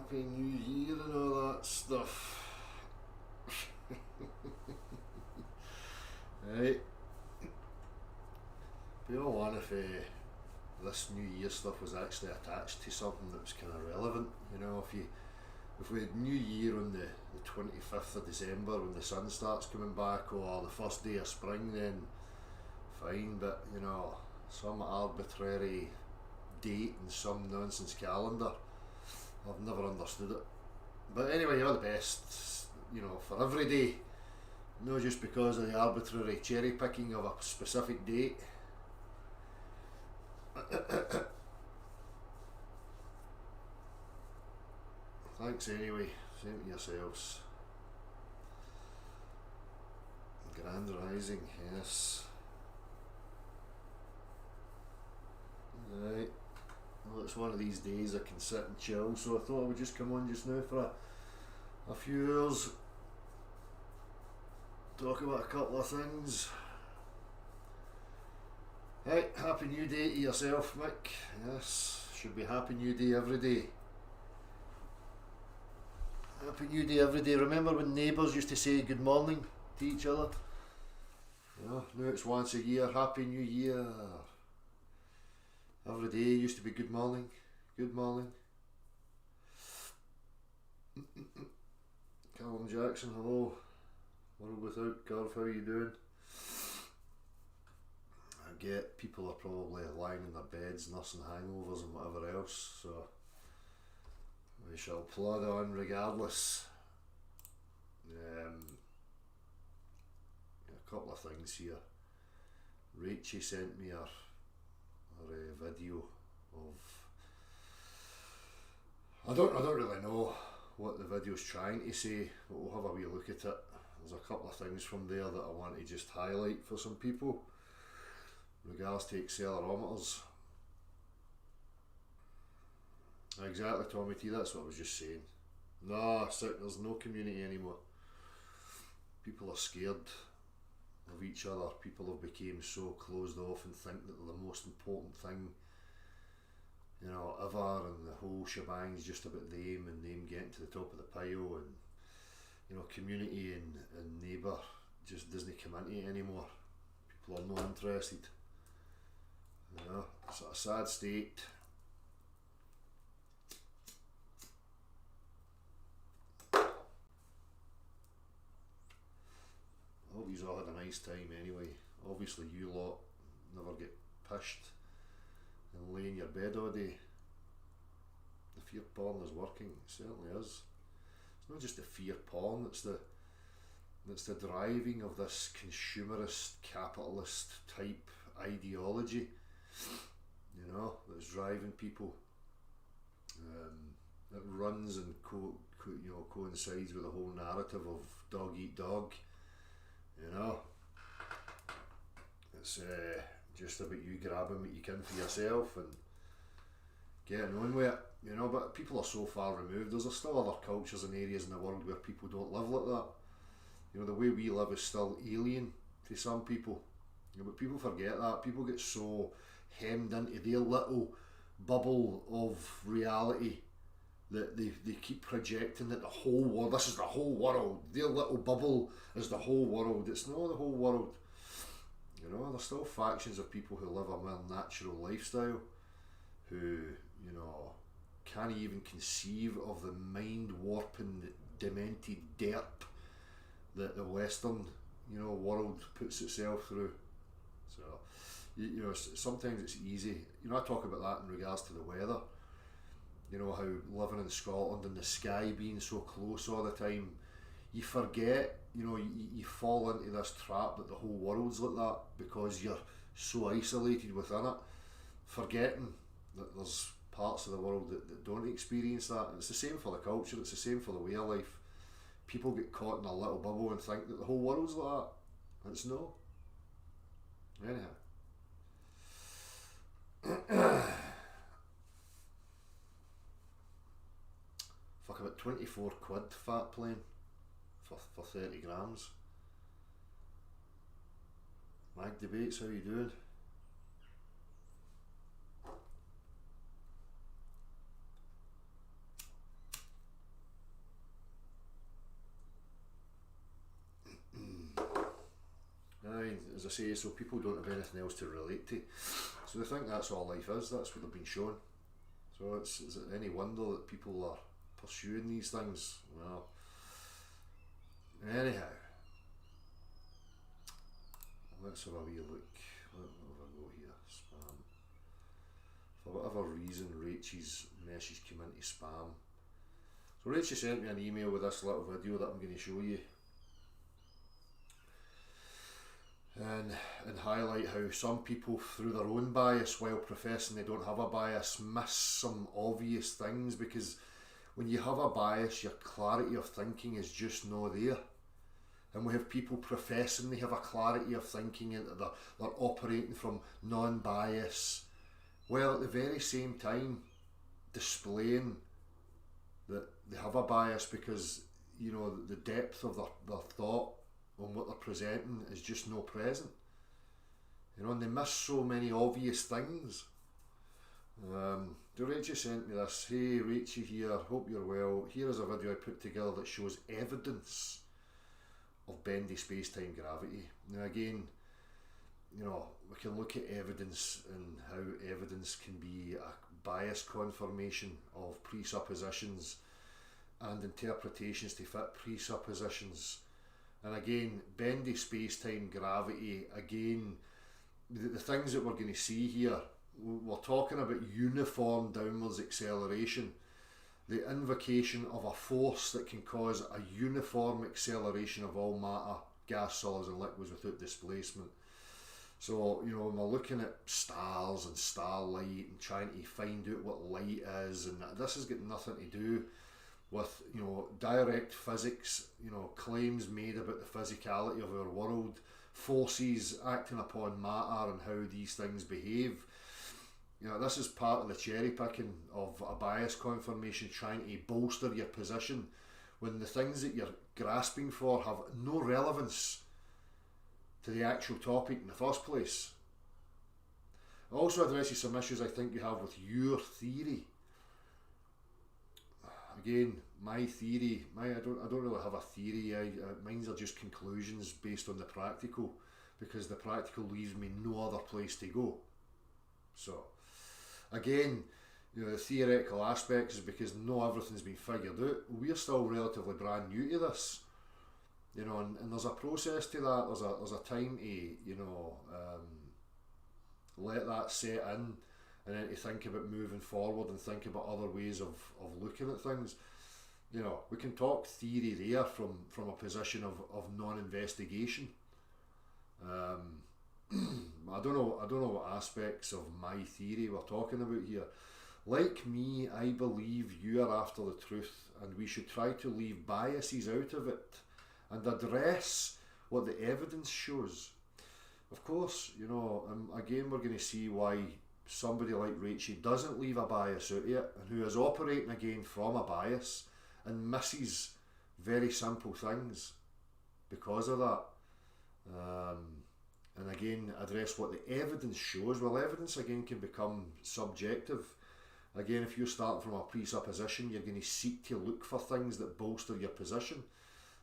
Happy New Year and all that stuff. Right. Be all one if this New Year stuff was actually attached to something that was kind of relevant. You know, if we had New Year on the 25th of December when the sun starts coming back, or the first day of spring, then fine. But you know, some arbitrary date and some nonsense calendar, I've never understood it. But anyway, you're the best, you know, for every day, not just because of the arbitrary cherry picking of a specific date. Thanks anyway, same to yourselves. Grand Rising, yes. Right, well, it's one of these days I can sit and chill, so I thought I would just come on just now for a few hours, talk about a couple of things. Right, Happy New Day to yourself, Mick. Yes, should be Happy New Day every day. Happy New Day every day. Remember when neighbours used to say good morning to each other? Yeah, now it's once a year. Happy New Year. Every day used to be good morning. Good morning. Callum Jackson, hello. World Without Curve, how are you doing? I get people are probably lying in their beds nursing hangovers and whatever else, so we shall plod on regardless. A couple of things here. Rachie sent me her video of, I don't really know what the video's trying to say, but we'll have a wee look at it. There's a couple of things from there that I want to just highlight for some people in regards to accelerometers. Exactly, Tommy T, that's what I was just saying. No, there's no community anymore. People are scared of each other. People have become so closed off and think that they're the most important thing, you know, ever, and the whole shebang's just about them and them getting to the top of the pile, and you know, community and neighbour just doesn't come into it anymore. People are not interested. You know, it's a sad state. I hope you all had a nice time anyway. Obviously you lot never get pushed and lay in your bed all day. The fear porn is working, it certainly is. It's not just the fear porn, it's the driving of this consumerist, capitalist type ideology, you know, that's driving people. It runs and coincides with the whole narrative of dog eat dog. You know, it's just about you grabbing what you can for yourself and getting on with it, you know. But people are so far removed. There's still other cultures and areas in the world where people don't live like that. You know, the way we live is still alien to some people. You know, but people forget that. People get so hemmed into their little bubble of reality that they keep projecting that the whole world, this is the whole world, their little bubble is the whole world. It's not the whole world. You know, there's still factions of people who live a more natural lifestyle, who, you know, can't even conceive of the mind warping, demented derp that the Western, you know, world puts itself through. So, you know, sometimes it's easy. You know, I talk about that in regards to the weather. You know, how living in Scotland and the sky being so close all the time, you forget, you know, you fall into this trap that the whole world's like that because you're so isolated within it, forgetting that there's parts of the world that don't experience that. And it's the same for the culture, it's the same for the way of life. People get caught in a little bubble and think that the whole world's like that. And it's no. Anyhow. Fuck, about 24 quid fat plane for 30 grams. Mag Debates, how you doing? as I say, so people don't have anything else to relate to. So they think that's all life is, that's what they've been shown. So is it any wonder that people are pursuing these things? Well, anyhow, let's have a wee look. Let me have a go here. Spam. For whatever reason, Rachel's message came into spam. So Rachel sent me an email with this little video that I'm going to show you. And highlight how some people, through their own bias, while professing they don't have a bias, miss some obvious things, because when you have a bias, your clarity of thinking is just not there. And we have people professing they have a clarity of thinking and they're operating from non-bias, while at the very same time displaying that they have a bias, because you know the depth of their thought on what they're presenting is just no present. You know, and they miss so many obvious things. Rachel sent me this. Hey, Rachel here, hope you're well. Here is a video I put together that shows evidence of bendy space-time gravity. Now again, you know, we can look at evidence and how evidence can be a bias confirmation of presuppositions and interpretations to fit presuppositions. And again, bendy space-time gravity, again, the things that we're going to see here, we're talking about uniform downwards acceleration, the invocation of a force that can cause a uniform acceleration of all matter, gas, solids and liquids without displacement. So, you know, when we're looking at stars and starlight and trying to find out what light is, and this has got nothing to do with, you know, direct physics, you know, claims made about the physicality of our world, forces acting upon matter and how these things behave. You know, this is part of the cherry picking of a bias confirmation, trying to bolster your position when the things that you're grasping for have no relevance to the actual topic in the first place. It also addresses some issues I think you have with your theory. Again, my theory, I don't really have a theory. Mine's are just conclusions based on the practical, because the practical leaves me no other place to go. So, again, you know, the theoretical aspects is because not everything's been figured out. We're still relatively brand new to this, you know, and there's a process to that. There's a time to, you know, let that set in, and then to think about moving forward and think about other ways of looking at things. You know, we can talk theory there from a position of non-investigation. I don't know what aspects of my theory we're talking about here. Like me, I believe you are after the truth, and we should try to leave biases out of it and address what the evidence shows. Of course, you know, again, we're going to see why somebody like Rachel doesn't leave a bias out of it, and who is operating again from a bias and misses very simple things because of that. And again, address what the evidence shows. Well, evidence again can become subjective. Again, if you're starting from a presupposition, you're going to seek to look for things that bolster your position.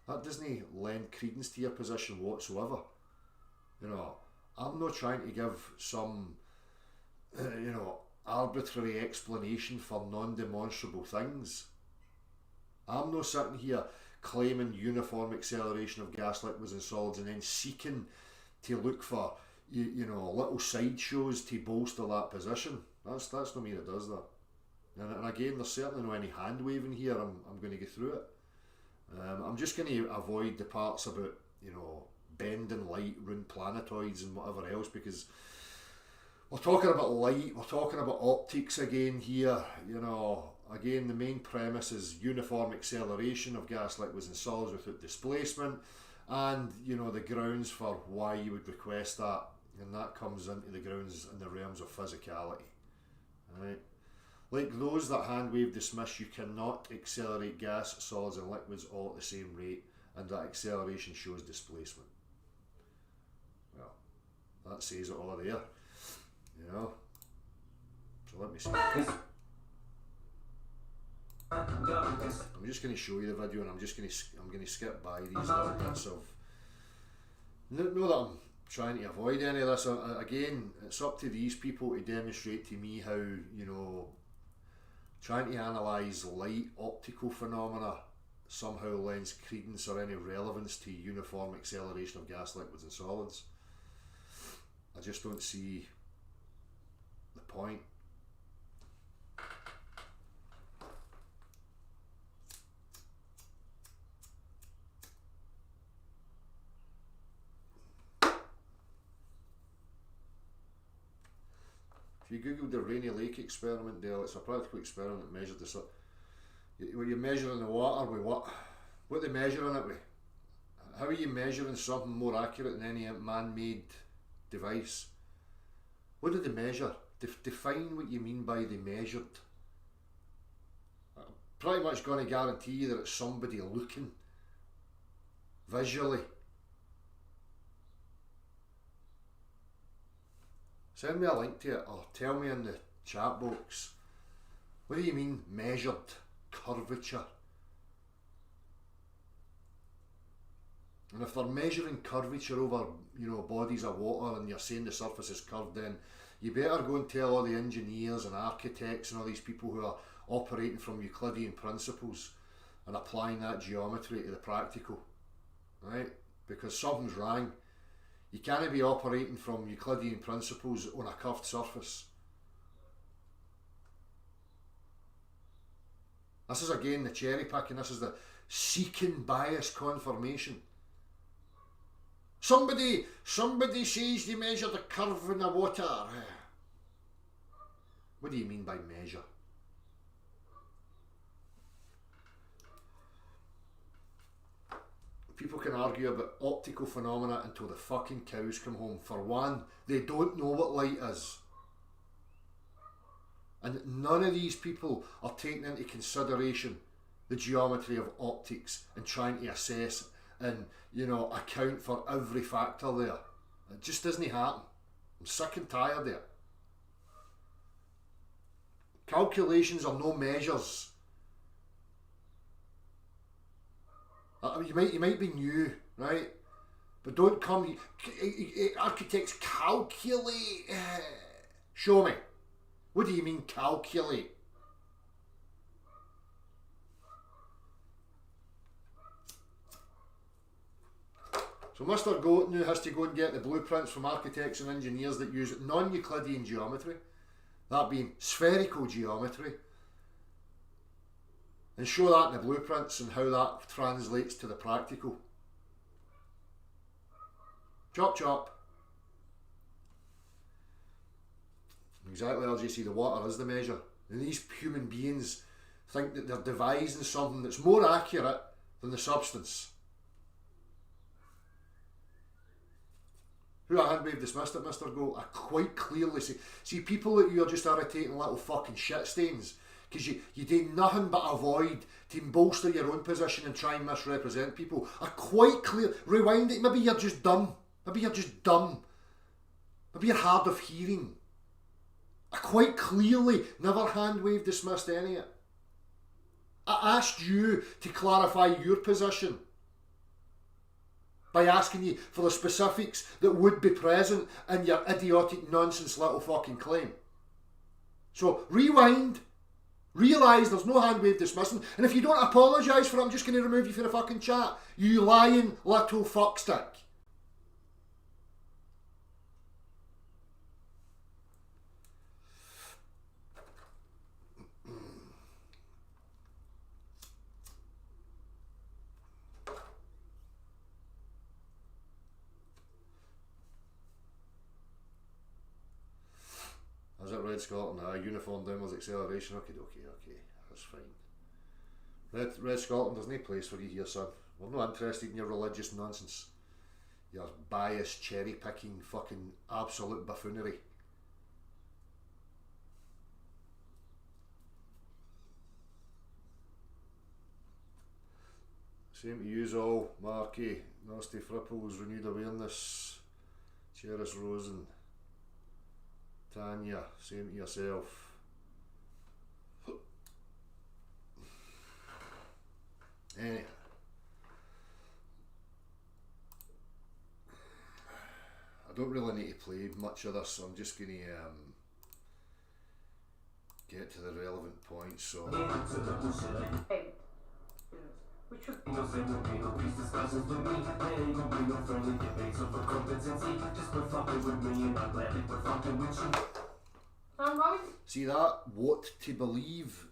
That doesn't lend credence to your position whatsoever. You know, I'm not trying to give some you know, arbitrary explanation for non-demonstrable things. I'm not sitting here claiming uniform acceleration of gas, liquids and solids and then seeking to look for, you know, little sideshows to bolster that position. That's not me that does that. And again, there's certainly no any hand waving here. I'm going to go through it. I'm just going to avoid the parts about, you know, bending light, round planetoids and whatever else, because we're talking about light, we're talking about optics again here. You know, again, the main premise is uniform acceleration of gas, liquids and solids without displacement, and, you know, the grounds for why you would request that, and that comes into the grounds in the realms of physicality. Right? Like those that hand wave dismiss, you cannot accelerate gas, solids and liquids all at the same rate, and that acceleration shows displacement. Well, that says it all there. You know, so let me see. I'm just going to show you the video, and I'm going to skip by these little bits of. Not that I'm trying to avoid any of this. Again, it's up to these people to demonstrate to me how, you know, trying to analyse light optical phenomena somehow lends credence or any relevance to uniform acceleration of gas, liquids and solids. I just don't see the point. If you Google the Rainy Lake experiment, Dale, it's a practical experiment that measured this. Were you measuring the water with what? What are they measuring it with? How are you measuring something more accurate than any man-made device? What did they measure? Define what you mean by they measured. I'm pretty much going to guarantee you that it's somebody looking visually. Send me a link to it or tell me in the chat box. What do you mean measured curvature? And if they're measuring curvature over, you know, bodies of water and you're saying the surface is curved, then you better go and tell all the engineers and architects and all these people who are operating from Euclidean principles and applying that geometry to the practical, right? Because something's wrong. You can't be operating from Euclidean principles on a curved surface. This is again the cherry picking, this is the seeking bias confirmation. Somebody says they measure the curve in the water. What do you mean by measure? People can argue about optical phenomena until the fucking cows come home. For one, they don't know what light is. And none of these people are taking into consideration the geometry of optics and trying to assess and, you know, account for every factor there. It just doesn't happen. I'm sick and tired of it. Calculations are no measures. You might be new, right? But don't come. Architects calculate. Show me. What do you mean calculate? So Mr. Goat now has to go and get the blueprints from architects and engineers that use non-Euclidean geometry, that being spherical geometry, and show that in the blueprints and how that translates to the practical. Chop chop. Exactly, LJC, the water is the measure. And these human beings think that they're devising something that's more accurate than the substance. Who I hand wave dismissed it, Mr. Goat. I quite clearly see people that you are just irritating little fucking shit stains because you do nothing but avoid to bolster your own position and try and misrepresent people. I quite clear. Rewind it. Maybe you're just dumb. Maybe you're hard of hearing. I quite clearly never hand wave dismissed any of it. I asked you to clarify your position by asking you for the specifics that would be present in your idiotic nonsense little fucking claim. So rewind, realise there's no hand wave dismissing, and if you don't apologise for it, I'm just going to remove you from the fucking chat. You lying little fuckstick. Is it Red Scotland? Uniform downwards acceleration. Okay, that's fine. Red Scotland, there's no place for you here, son. We're not interested in your religious nonsense. Your biased, cherry picking, fucking absolute buffoonery. Same to yous all, Marky, Nasty Fripples, Renewed Awareness, Cheris Rosen. Tanya, same to yourself. Anyhow. need much of this, so I'm just going to get to the relevant points. So Which would see that what to believe.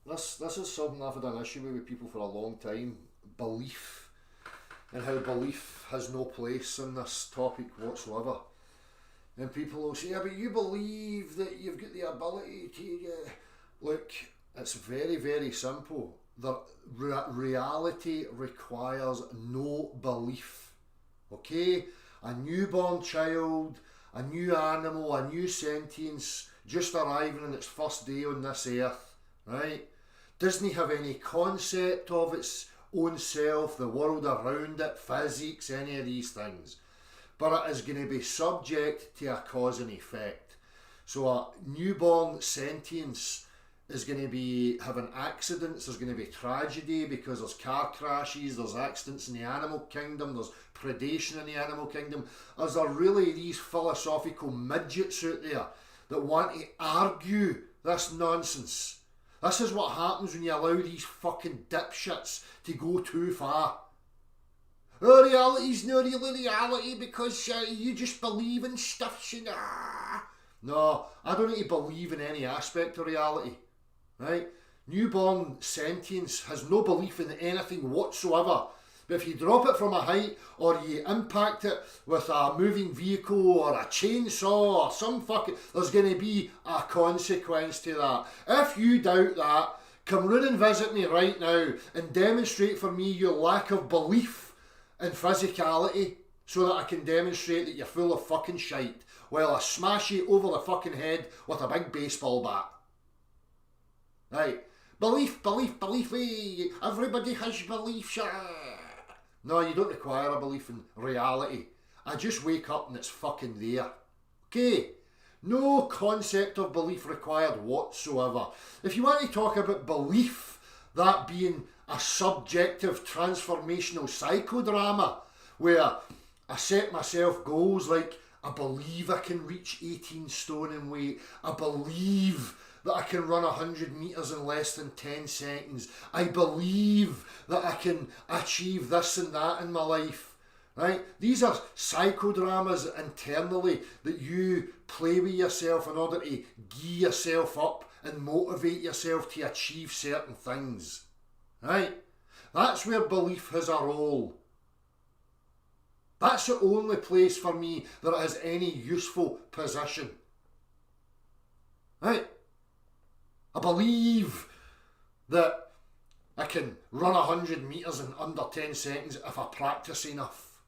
This is something I've had an issue with people for a long time. Belief, and how belief has no place in this topic whatsoever. And people will say, yeah, but you believe that you've got the ability to... Look, it's very, very simple. The reality requires no belief. Okay? A newborn child, a new animal, a new sentience, just arriving on its first day on this earth, right? Doesn't have any concept of its own self, the world around it, physics, any of these things. But it is going to be subject to a cause and effect. So a newborn sentience is going to be having accidents, there's going to be tragedy because there's car crashes, there's accidents in the animal kingdom, there's predation in the animal kingdom. Is there really these philosophical midgets out there that want to argue this nonsense? This is what happens when you allow these fucking dipshits to go too far. Oh, reality's not really reality because you just believe in stuff. No, I don't need to believe in any aspect of reality. Right? Newborn sentience has no belief in anything whatsoever. But if you drop it from a height or you impact it with a moving vehicle or a chainsaw or some fucking... There's going to be a consequence to that. If you doubt that, come round and visit me right now and demonstrate for me your lack of belief in physicality so that I can demonstrate that you're full of fucking shite while I smash you over the fucking head with a big baseball bat. Right? Belief, everybody has belief. No, you don't require a belief in reality. I just wake up and it's fucking there. Okay? No concept of belief required whatsoever. If you want to talk about belief, that being a subjective transformational psychodrama where I set myself goals like I believe I can reach 18 stone in weight, I believe that I can run 100 metres in less than 10 seconds, I believe that I can achieve this and that in my life, right? These are psychodramas internally that you play with yourself in order to gear yourself up and motivate yourself to achieve certain things. Right? That's where belief has a role. That's the only place for me that it has any useful position. Right? I believe that I can run 100 metres in under 10 seconds if I practice enough.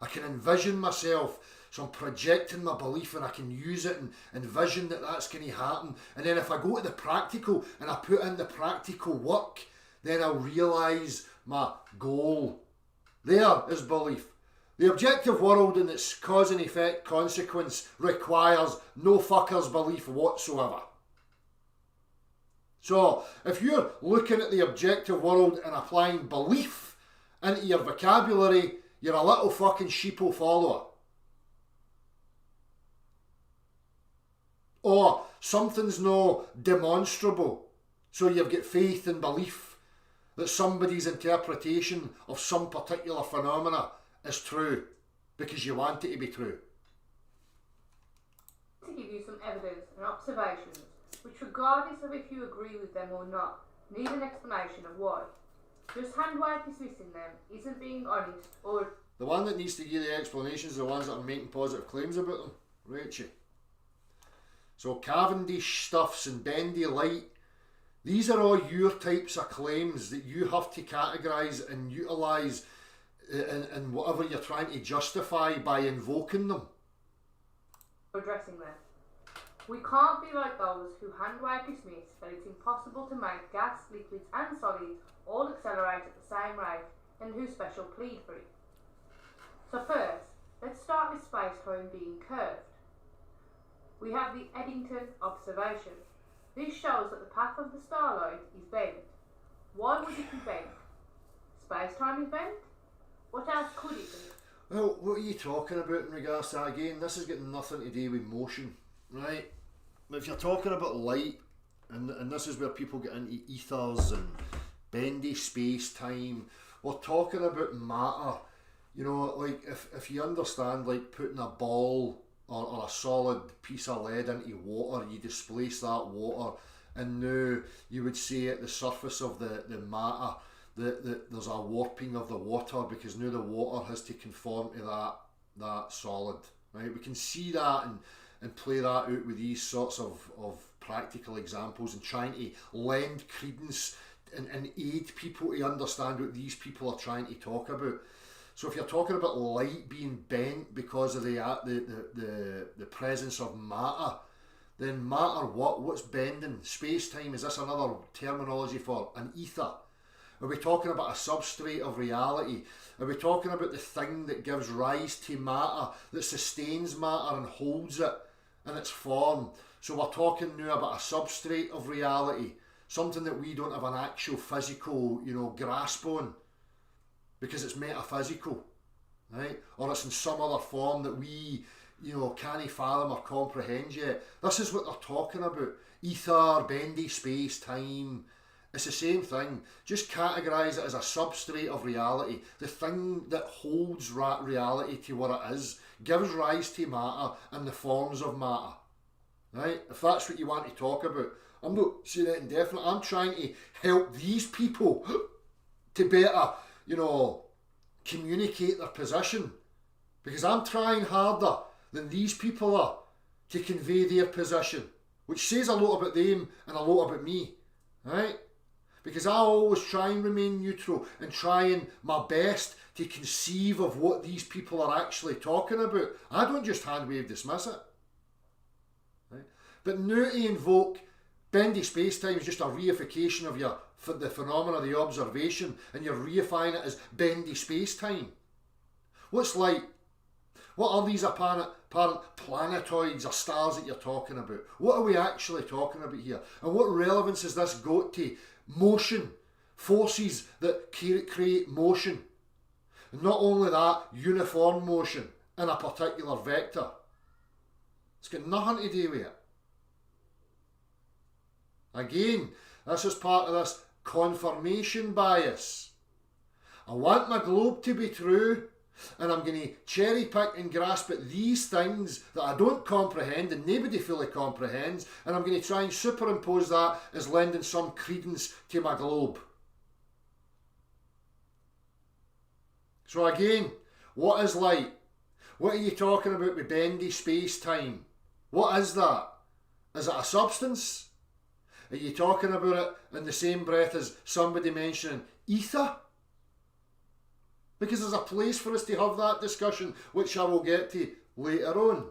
I can envision myself, so I'm projecting my belief and I can use it and envision that that's going to happen. And then if I go to the practical and I put in the practical work, then I'll realise my goal. There is belief. The objective world and its cause and effect consequence requires no fucker's belief whatsoever. So, if you're looking at the objective world and applying belief into your vocabulary, you're a little fucking sheeple follower. Or something's no demonstrable, so you've got faith and belief that somebody's interpretation of some particular phenomena is true because you want it to be true. To give you some evidence and observations which, regardless of if you agree with them or not, need an explanation of why. Just hand-wave dismissing them isn't being honest or... The one that needs to give the explanations are the ones that are making positive claims about them, Rachie. So Cavendish stuffs and bendy light, these are all your types of claims that you have to categorise and utilise in whatever you're trying to justify by invoking them. Addressing them. We can't be like those who hand-wave dismiss that it's impossible to make gas, liquids and solids all accelerate at the same rate and who special plead for it. So first, let's start with space-time being curved. We have the Eddington observation. This shows that the path of the starlight is bent. Why would it be bent? Space-time is bent? What else could it be? Well, what are you talking about in regards to that? Again, this has got nothing to do with motion, right? If you're talking about light, and this is where people get into ethers and bendy space-time, we're talking about matter. You know, like if you understand, like putting a ball or a solid piece of lead into water, you displace that water, and now you would say at the surface of the matter that there's a warping of the water, because now the water has to conform to that solid, right? We can see that and play that out with these sorts of practical examples, and trying to lend credence and aid people to understand what these people are trying to talk about. So if you're talking about light being bent because of the presence of matter, then matter what's bending? Space-time, is this another terminology for an ether? Are we talking about a substrate of reality? Are we talking about the thing that gives rise to matter, that sustains matter and holds it in its form? So we're talking now about a substrate of reality, something that we don't have an actual physical, grasp on, because it's metaphysical, right? Or it's in some other form that we, can't fathom or comprehend yet. This is what they're talking about. Ether, bendy space, time. It's the same thing. Just categorise it as a substrate of reality. The thing that holds reality to what it is, gives rise to matter and the forms of matter. Right? If that's what you want to talk about. I'm not saying it indefinite. I'm trying to help these people to better, communicate their position. Because I'm trying harder than these people are to convey their position. Which says a lot about them and a lot about me. Right? Because I always try and remain neutral and trying my best to conceive of what these people are actually talking about. I don't just hand wave dismiss it. Right? But now to invoke bendy space-time is just a reification of the phenomena of the observation, and you're reifying it as bendy space-time. What's light? What are these apparent planetoids or stars that you're talking about? What are we actually talking about here? And what relevance has this got to motion, forces that create motion? And not only that, uniform motion in a particular vector. It's got nothing to do with it. Again, this is part of this confirmation bias. I want my globe to be true, and I'm going to cherry pick and grasp at these things that I don't comprehend and nobody fully comprehends, and I'm going to try and superimpose that as lending some credence to my globe. So again, what is light? What are you talking about with bendy space-time? What is that? Is it a substance? Are you talking about it in the same breath as somebody mentioning ether? Because there's a place for us to have that discussion, which I will get to later on.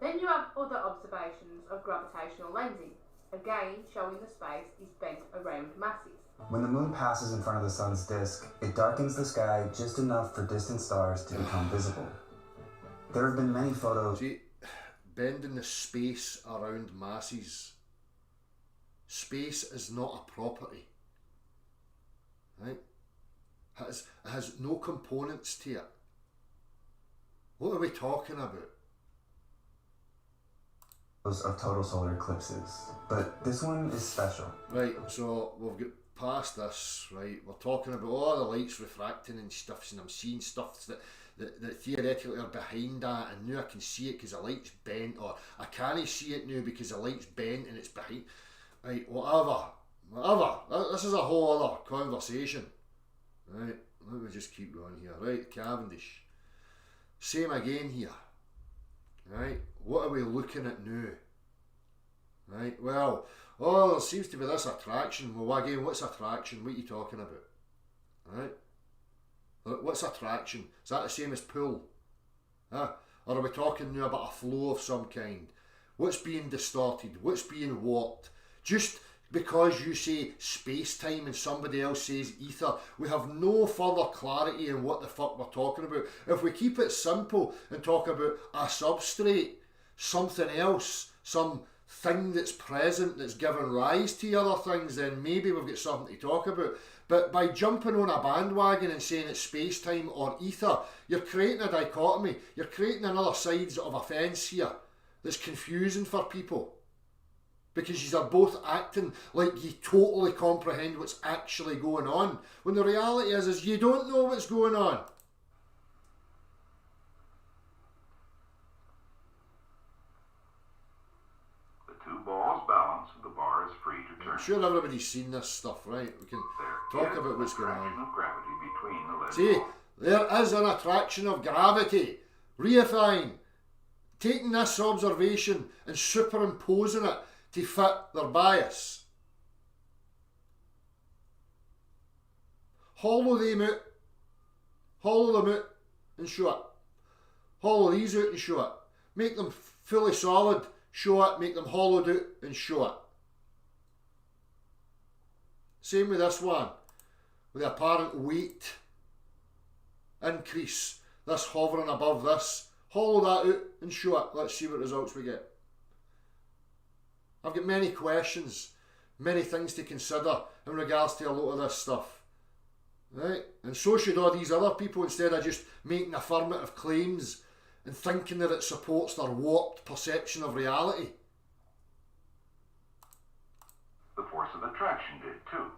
Then you have other observations of gravitational lensing, again showing the space is bent around masses. When the moon passes in front of the sun's disk, it darkens the sky just enough for distant stars to become visible. There have been many photos... See, bending the space around masses. Space is not a property. Right? It has no components to it. What are we talking about? Of total solar eclipses, but this one is special. Right, so we've got past this, right? We're talking about all the lights refracting and stuff, and I'm seeing stuff that theoretically are behind that, and now I can see it because the light's bent, or I can't see it now because the light's bent and it's behind. Right, whatever. This is a whole other conversation. Right, let me just keep going here. Right, Cavendish. Same again here. Right, what are we looking at now? Right, well, there seems to be this attraction. Well, again, what's attraction? What are you talking about? Right? What's attraction? Is that the same as pull? Or are we talking now about a flow of some kind? What's being distorted? What's being warped? Just because you say space-time and somebody else says ether, we have no further clarity in what the fuck we're talking about. If we keep it simple and talk about a substrate, something else, some thing that's present that's given rise to other things, then maybe we've got something to talk about. But by jumping on a bandwagon and saying it's space-time or ether, you're creating a dichotomy. You're creating another sides of a fence here that's confusing for people. Because you are both acting like you totally comprehend what's actually going on. When the reality is you don't know what's going on. The two balls balance and the bar is free to turn. I'm sure everybody's seen this stuff, right? We can talk about what's going on. Of gravity between the lead See, balls. there is an attraction of gravity. Reifying. Taking this observation and superimposing it to fit their bias. Hollow them out. Hollow them out and show it. Hollow these out and show it. Make them fully solid, show it. Make them hollowed out and show it. Same with this one. With the apparent weight increase. This hovering above this. Hollow that out and show it. Let's see what results we get. I've got many questions, many things to consider in regards to a lot of this stuff. Right? And so should all these other people, instead of just making affirmative claims and thinking that it supports their warped perception of reality. The force of attraction did too.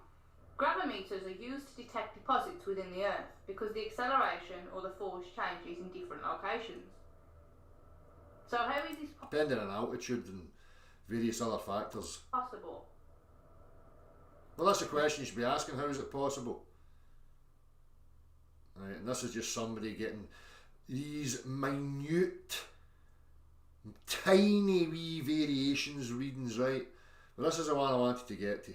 Gravimeters are used to detect deposits within the Earth because the acceleration or the force changes in different locations. So how is this Depending on altitude and various other factors. possible? Well, that's a question you should be asking. How is it possible? Right, and this is just somebody getting these minute, tiny wee variations, readings, right? But this is the one I wanted to get to.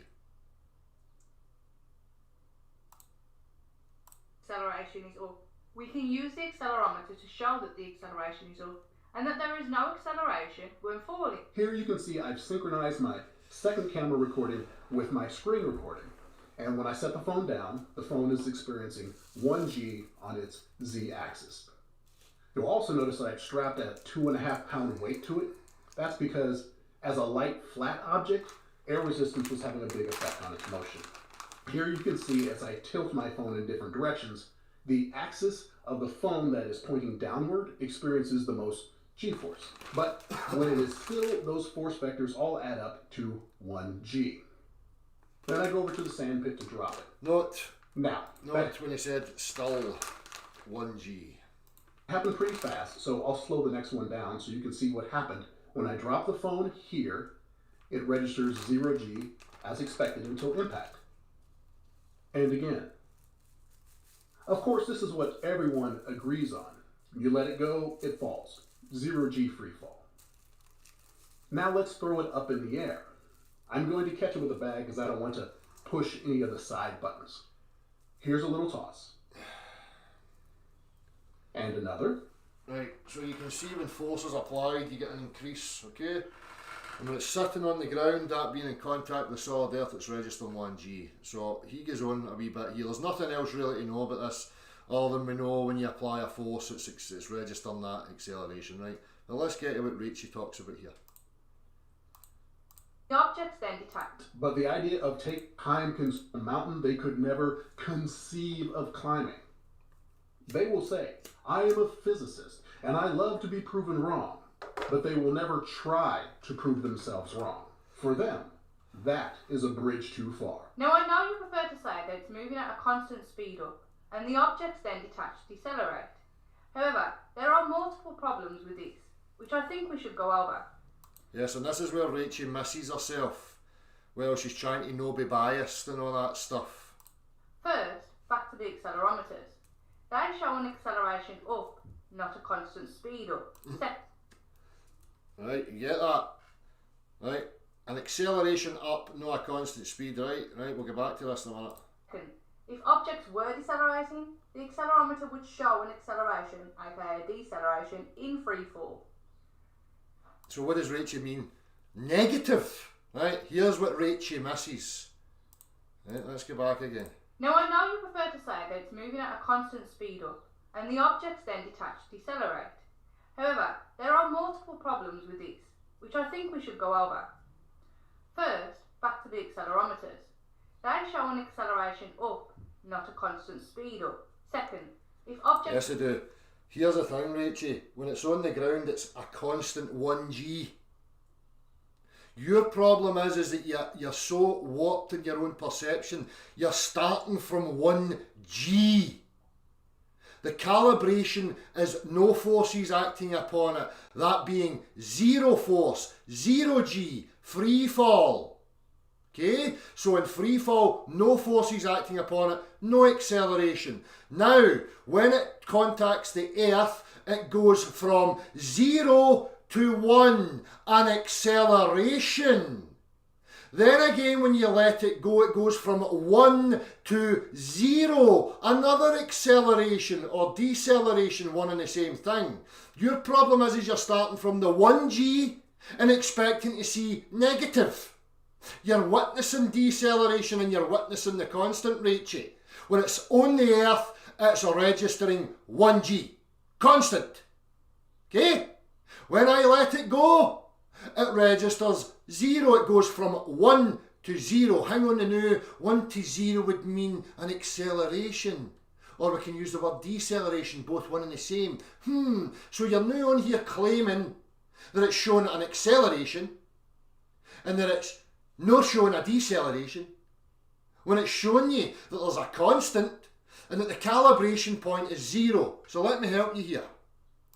Acceleration is up. We can use the accelerometer to show that the acceleration is up and that there is no acceleration when falling. Here you can see I've synchronized my second camera recording with my screen recording. And when I set the phone down, the phone is experiencing 1G on its Z-axis. You'll also notice that I've strapped a 2.5 pound weight to it. That's because as a light, flat object, air resistance was having a big effect on its motion. Here you can see as I tilt my phone in different directions, the axis of the phone that is pointing downward experiences the most g-force. But when it is still, those force vectors all add up to 1G. Then I go over to the sandpit to drop it. Note When he said still 1G. It happened pretty fast, so I'll slow the next one down so you can see what happened. When I drop the phone here, it registers 0G as expected until impact. And again. Of course, this is what everyone agrees on. You let it go, it falls. 0G free fall. Now let's throw it up in the air. I'm going to catch it with a bag because I don't want to push any of the side buttons. Here's a little toss. And another. Right, so you can see when force is applied, you get an increase, okay? And when it's sitting on the ground, that being in contact with solid earth, it's registering 1G. So he goes on a wee bit here. There's nothing else really to know about this, other than we know when you apply a force, it's registering that acceleration, right? Now let's get to what Rachel talks about here. The objects then detach. But the idea of take time a mountain they could never conceive of climbing. They will say, I am a physicist and I love to be proven wrong, but they will never try to prove themselves wrong. For them, that is a bridge too far. Now I know you prefer to say that it's moving at a constant speed up and the objects then detach decelerate. However, there are multiple problems with this, which I think we should go over. Yes, and this is where Rachel misses herself. Well, she's trying to not be biased and all that stuff. First, back to the accelerometers. They show an acceleration up, not a constant speed up. Right, you get that? Right, an acceleration up, not a constant speed, right? Right, we'll get back to this in a minute. If objects were decelerating, the accelerometer would show an acceleration, aka a deceleration, in free fall. So what does Rachel mean? Negative! Right, here's what Rachel misses. Right, let's go back again. Now I know you prefer to say that it's moving at a constant speed up, and the objects then detach decelerate. However, there are multiple problems with this, which I think we should go over. First, back to the accelerometers. They show an acceleration up, not a constant speed up. Second, if objects... Yes, they do. Here's the thing, Rachie. When it's on the ground, it's a constant 1g. Your problem is that you're so warped in your own perception. You're starting from 1g. The calibration is no forces acting upon it. That being zero force, 0g, free fall. Okay? So in free fall, no forces acting upon it, no acceleration. Now, when it contacts the earth, it goes from 0 to 1, an acceleration. Then again, when you let it goes from 1 to 0, another acceleration or deceleration, one and the same thing. Your problem is you're starting from the 1g and expecting to see negative. You're witnessing deceleration and you're witnessing the constant, Rachie. When it's on the earth, it's registering 1g. Constant. Okay? When I let it go, it registers 0. It goes from 1 to 0. Hang on to now. 1 to 0 would mean an acceleration. Or we can use the word deceleration, both one and the same. So you're now on here claiming that it's showing an acceleration and that it's not showing a deceleration, when it's showing you that there's a constant and that the calibration point is 0. So let me help you here.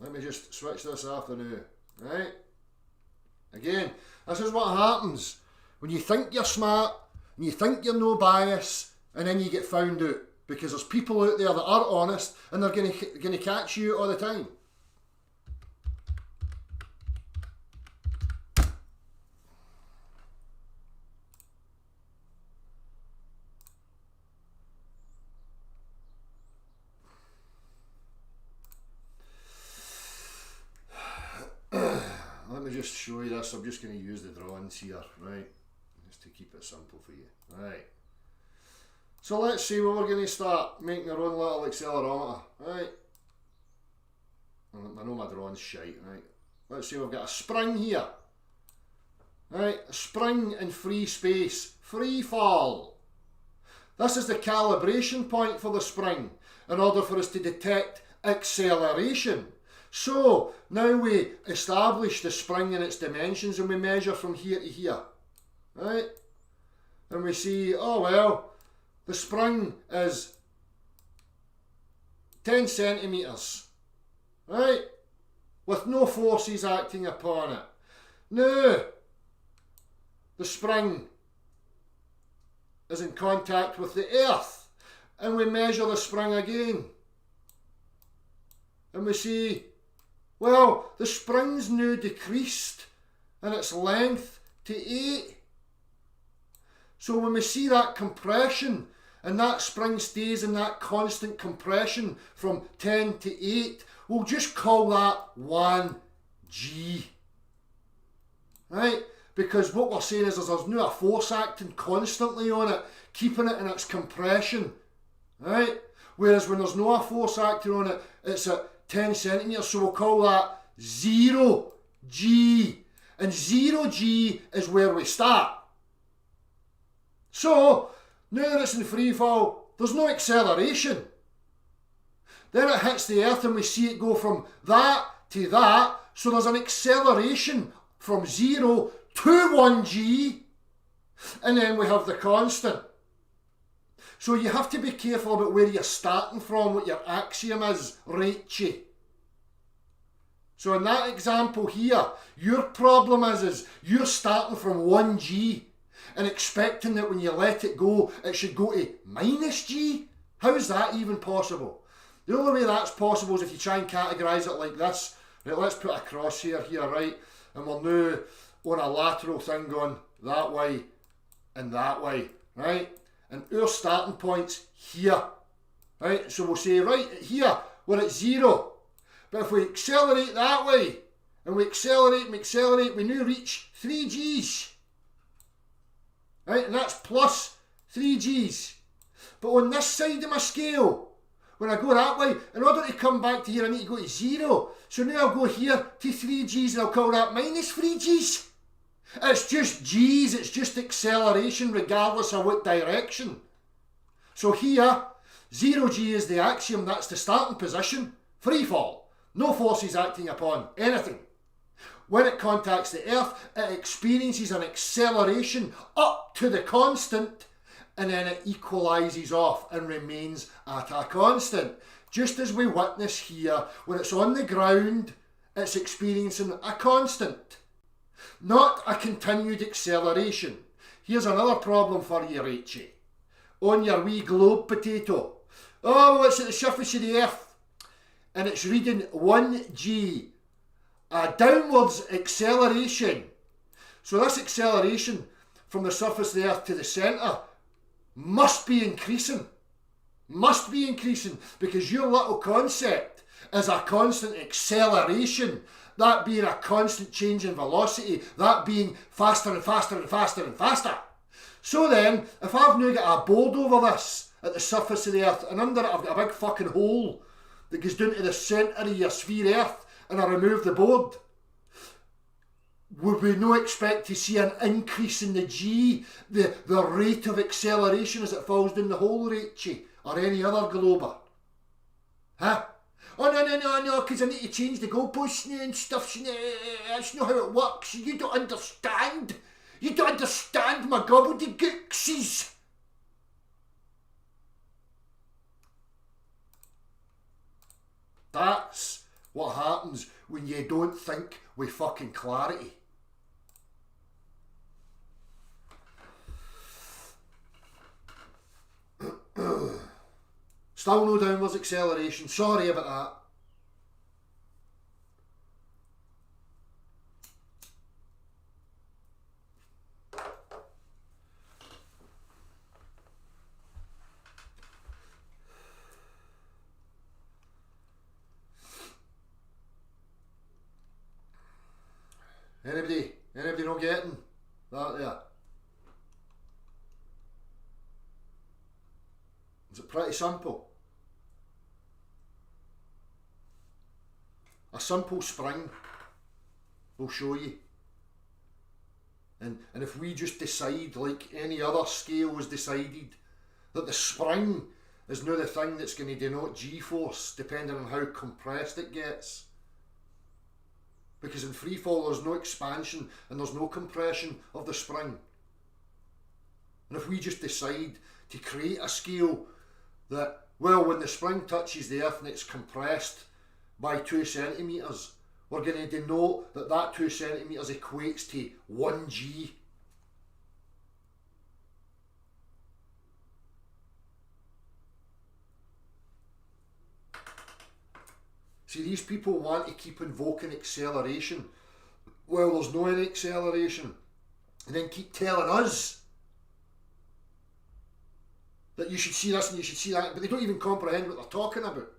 Let me just switch this after now. Right? Again, this is what happens when you think you're smart and you think you're no bias and then you get found out, because there's people out there that are honest and they're going to catch you all the time. Let me just show you this. I'm just going to use the drawings here, right? Just to keep it simple for you. Right. So let's see where we're going to start making our own little accelerometer, right? I know my drawing's shite, right? Let's see, we've got a spring here. Right, a spring in free space, free fall. This is the calibration point for the spring in order for us to detect acceleration. So now we establish the spring and its dimensions and we measure from here to here, right? And we see, oh well, the spring is 10 centimetres, right? With no forces acting upon it. Now, the spring is in contact with the earth and we measure the spring again. And we see, well, the spring's now decreased in its length to 8. So when we see that compression and that spring stays in that constant compression from 10 to 8, we'll just call that 1g. Right? Because what we're saying is there's no a force acting constantly on it, keeping it in its compression. Right? Whereas when there's no a force acting on it, it's at 10 centimetres, so we'll call that 0g. And 0g is where we start. So, now that it's in free fall, there's no acceleration. Then it hits the earth and we see it go from that to that, so there's an acceleration from 0 to 1g, and then we have the constant. So you have to be careful about where you're starting from, what your axiom is, Rachie. So in that example here, your problem is you're starting from 1g and expecting that when you let it go, it should go to minus g. How is that even possible? The only way that's possible is if you try and categorise it like this. Right, let's put a crosshair here, right? And we're now on a lateral thing going that way and that way, right? And our starting point's here, right? So we'll say, right, here, we're at 0. But if we accelerate that way, and we accelerate, we now reach 3g's. Right, and that's plus 3g's. But on this side of my scale, when I go that way, in order to come back to here, I need to go to 0. So now I'll go here to 3g's and I'll call that minus 3g's. It's just g's, it's just acceleration regardless of what direction. So here, 0g is the axiom, that's the starting position. Free fall. No forces acting upon anything. When it contacts the Earth, it experiences an acceleration up to the constant, and then it equalises off and remains at a constant. Just as we witness here, when it's on the ground, it's experiencing a constant, not a continued acceleration. Here's another problem for you, Rachie. On your wee globe potato. Oh, it's at the surface of the Earth, and it's reading 1g. A downwards acceleration. So this acceleration from the surface of the Earth to the centre must be increasing. Must be increasing, because your little concept is a constant acceleration. That being a constant change in velocity. That being faster and faster and faster and faster. So then, if I've now got a board over this at the surface of the Earth, and under it I've got a big fucking hole that goes down to the centre of your sphere Earth, and I remove the board, would we not expect to see an increase in the g, the rate of acceleration as it falls down the hole, Rachie, or any other glober? Huh? Oh no, because I need to change the goalposts now and stuff. That's not how it works. You don't understand. You don't understand my gobbledygooksies. That's what happens when you don't think with fucking clarity. Still no downwards acceleration. Sorry about that. Anybody not getting that there? Is it pretty simple? A simple spring will show you. And if we just decide, like any other scale was decided, that the spring is now the thing that's going to denote g-force, depending on how compressed it gets. Because in free fall there's no expansion and there's no compression of the spring. And if we just decide to create a scale that, well, when the spring touches the earth and it's compressed by 2 centimetres, we're going to denote that that 2 centimetres equates to 1g. See, these people want to keep invoking acceleration. Well, there's no any acceleration. And then keep telling us that you should see this and you should see that, but they don't even comprehend what they're talking about.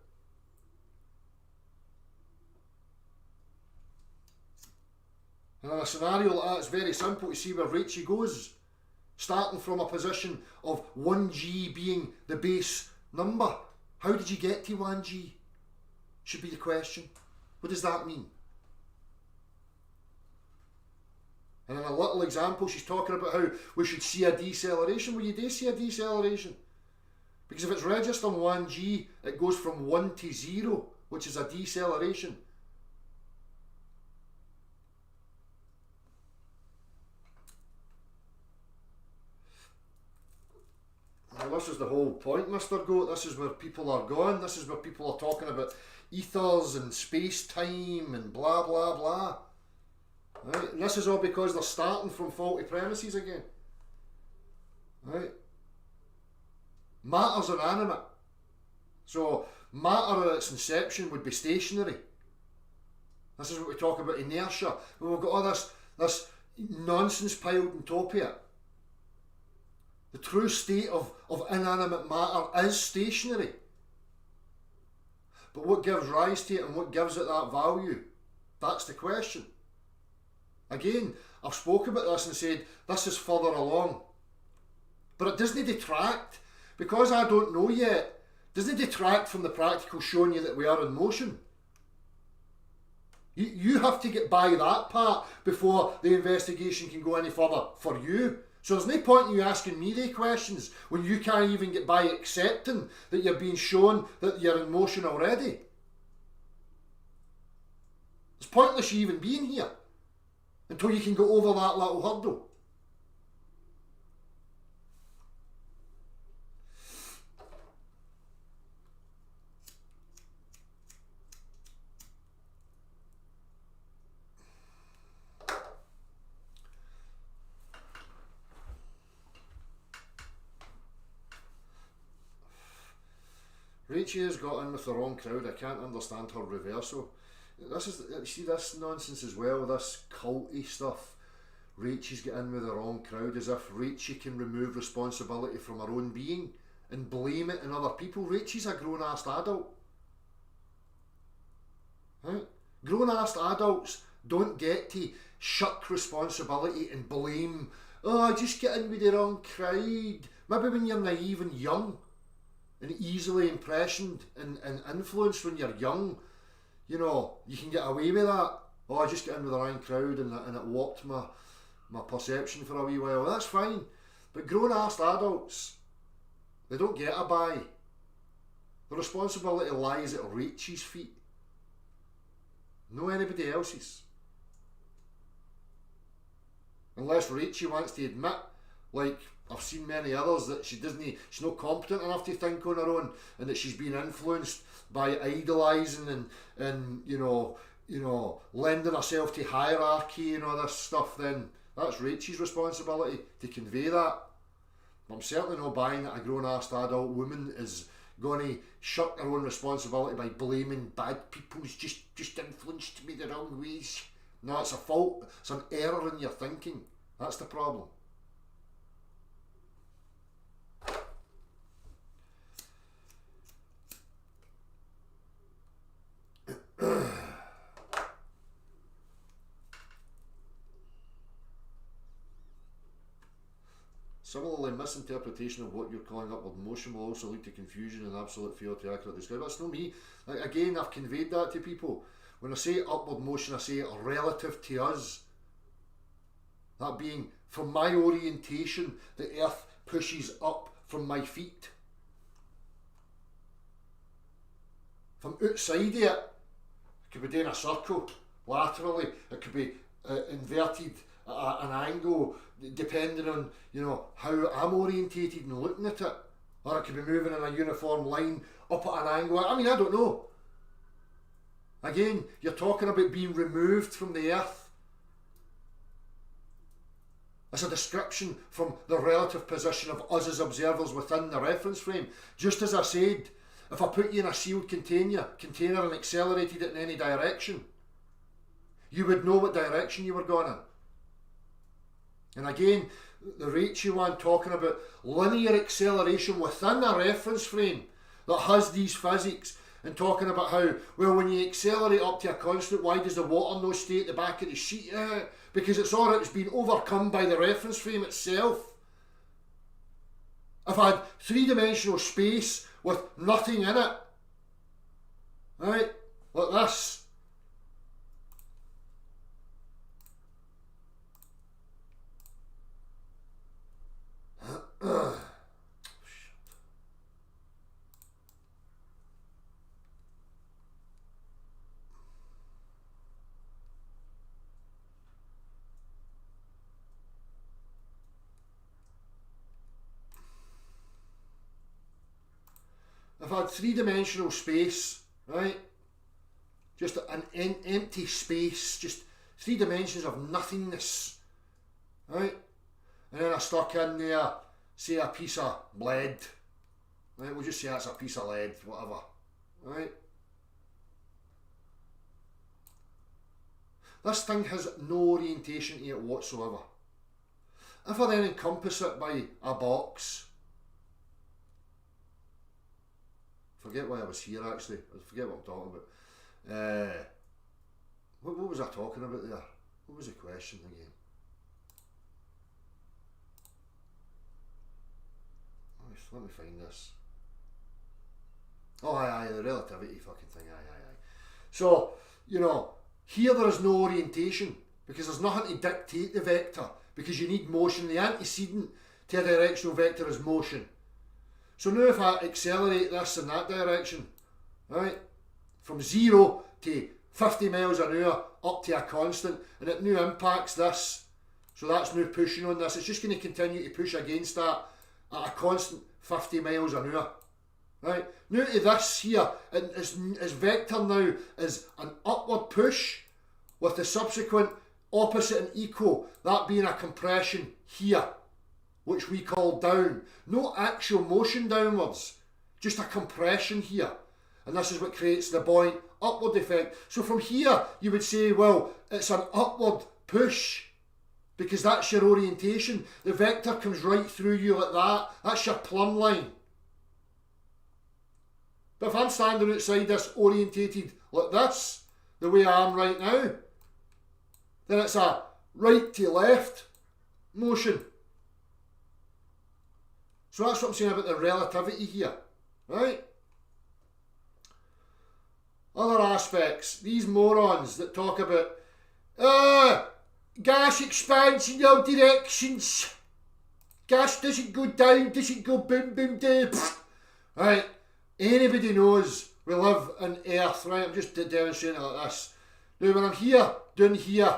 And in a scenario like that, it's very simple to see where Rachie goes. Starting from a position of 1g being the base number. How did you get to 1g? Should be the question. What does that mean? And in a little example, she's talking about how we should see a deceleration. Well, you do see a deceleration. Because if it's registering 1g, it goes from 1 to 0, which is a deceleration. Well, this is the whole point, Mr. Goat. This is where people are going. This is where people are talking about ethers and space-time and blah, blah, blah. Right? And this is all because they're starting from faulty premises again. Right? Matter's inanimate. So matter at its inception would be stationary. This is what we talk about inertia. We've got all this nonsense piled on top of it. The true state of inanimate matter is stationary. But what gives rise to it and what gives it that value? That's the question. Again, I've spoken about this and said this is further along. But it doesn't detract. Because I don't know yet, doesn't detract from the practical showing you that we are in motion. You have to get by that part before the investigation can go any further for you. So there's no point in you asking me the questions when you can't even get by accepting that you're being shown that you're in motion already. It's pointless you even being here until you can go over that little hurdle. Rachie has got in with the wrong crowd. I can't understand her reversal. See this nonsense as well, this culty stuff. Rachie's got in with the wrong crowd, as if Rachie can remove responsibility from her own being and blame it on other people. Rachie's a grown-ass adult. Right? Grown-ass adults don't get to shuck responsibility and blame. Oh, I just get in with the wrong crowd. Maybe when you're naive and young and easily impressioned and influenced when you're young, you know, you can get away with that. Oh, I just get in with the wrong crowd and it warped my perception for a wee while. That's fine. But grown-ass adults, they don't get a buy. The responsibility lies at Rachie's feet, no anybody else's. Unless Rachie wants to admit, like I've seen many others, that she's not competent enough to think on her own, and that she's been influenced by idolising and you know lending herself to hierarchy and all this stuff. Then that's Rachie's responsibility to convey that. But I'm certainly not buying that a grown-ass adult woman is going to shirk her own responsibility by blaming bad people who's just influenced me the wrong ways. No, it's a fault. It's an error in your thinking. That's the problem. Similarly, misinterpretation of what you're calling upward motion will also lead to confusion and absolute failure to accurately describe. That's not me. Like, again, I've conveyed that to people. When I say upward motion, I say relative to us. That being, from my orientation, the earth pushes up from my feet. From outside of it could be doing a circle laterally, it could be inverted at an angle depending on, you know, how I'm orientated and looking at it, or it could be moving in a uniform line up at an angle. I mean, I don't know. Again, you're talking about being removed from the earth. It's a description from the relative position of us as observers within the reference frame. Just as I said, if I put you in a sealed container and accelerated it in any direction, you would know what direction you were going in. And again, the Rachie one talking about linear acceleration within a reference frame that has these physics, and talking about how, well, when you accelerate up to a constant, why does the water not stay at the back of the sheet? Because it's alright, it's been overcome by the reference frame itself. If I had three-dimensional space with nothing in it, right, like this, if I had three-dimensional space, right, just an empty space, just 3 dimensions of nothingness, right, and then I stuck in there, say, a piece of lead, right, we'll just say that's a piece of lead, whatever, right. This thing has no orientation to it whatsoever. If I then encompass it by a box, forget why I was here actually, I forget what I'm talking about. What was I talking about there? What was the question again? Let me find this. Oh, aye, the relativity fucking thing, aye. So, you know, here there is no orientation because there's nothing to dictate the vector because you need motion. The antecedent to a directional vector is motion. So now if I accelerate this in that direction, right, from 0 to 50 miles an hour up to a constant, and it now impacts this, so that's now pushing on this, it's just going to continue to push against that at a constant 50 miles an hour. Right, now to this here, its vector now is an upward push with the subsequent opposite and equal, that being a compression here, which we call down. No actual motion downwards, just a compression here. And this is what creates the buoyant upward effect. So from here, you would say, well, it's an upward push because that's your orientation. The vector comes right through you like that. That's your plumb line. But if I'm standing outside this orientated like this, the way I am right now, then it's a right to left motion. So that's what I'm saying about the relativity here, right? Other aspects, these morons that talk about gas expands in all directions. Gas doesn't go down, doesn't go boom, boom, down. Right? Anybody knows we live on Earth, right? I'm just demonstrating it like this. Now when I'm here, down here,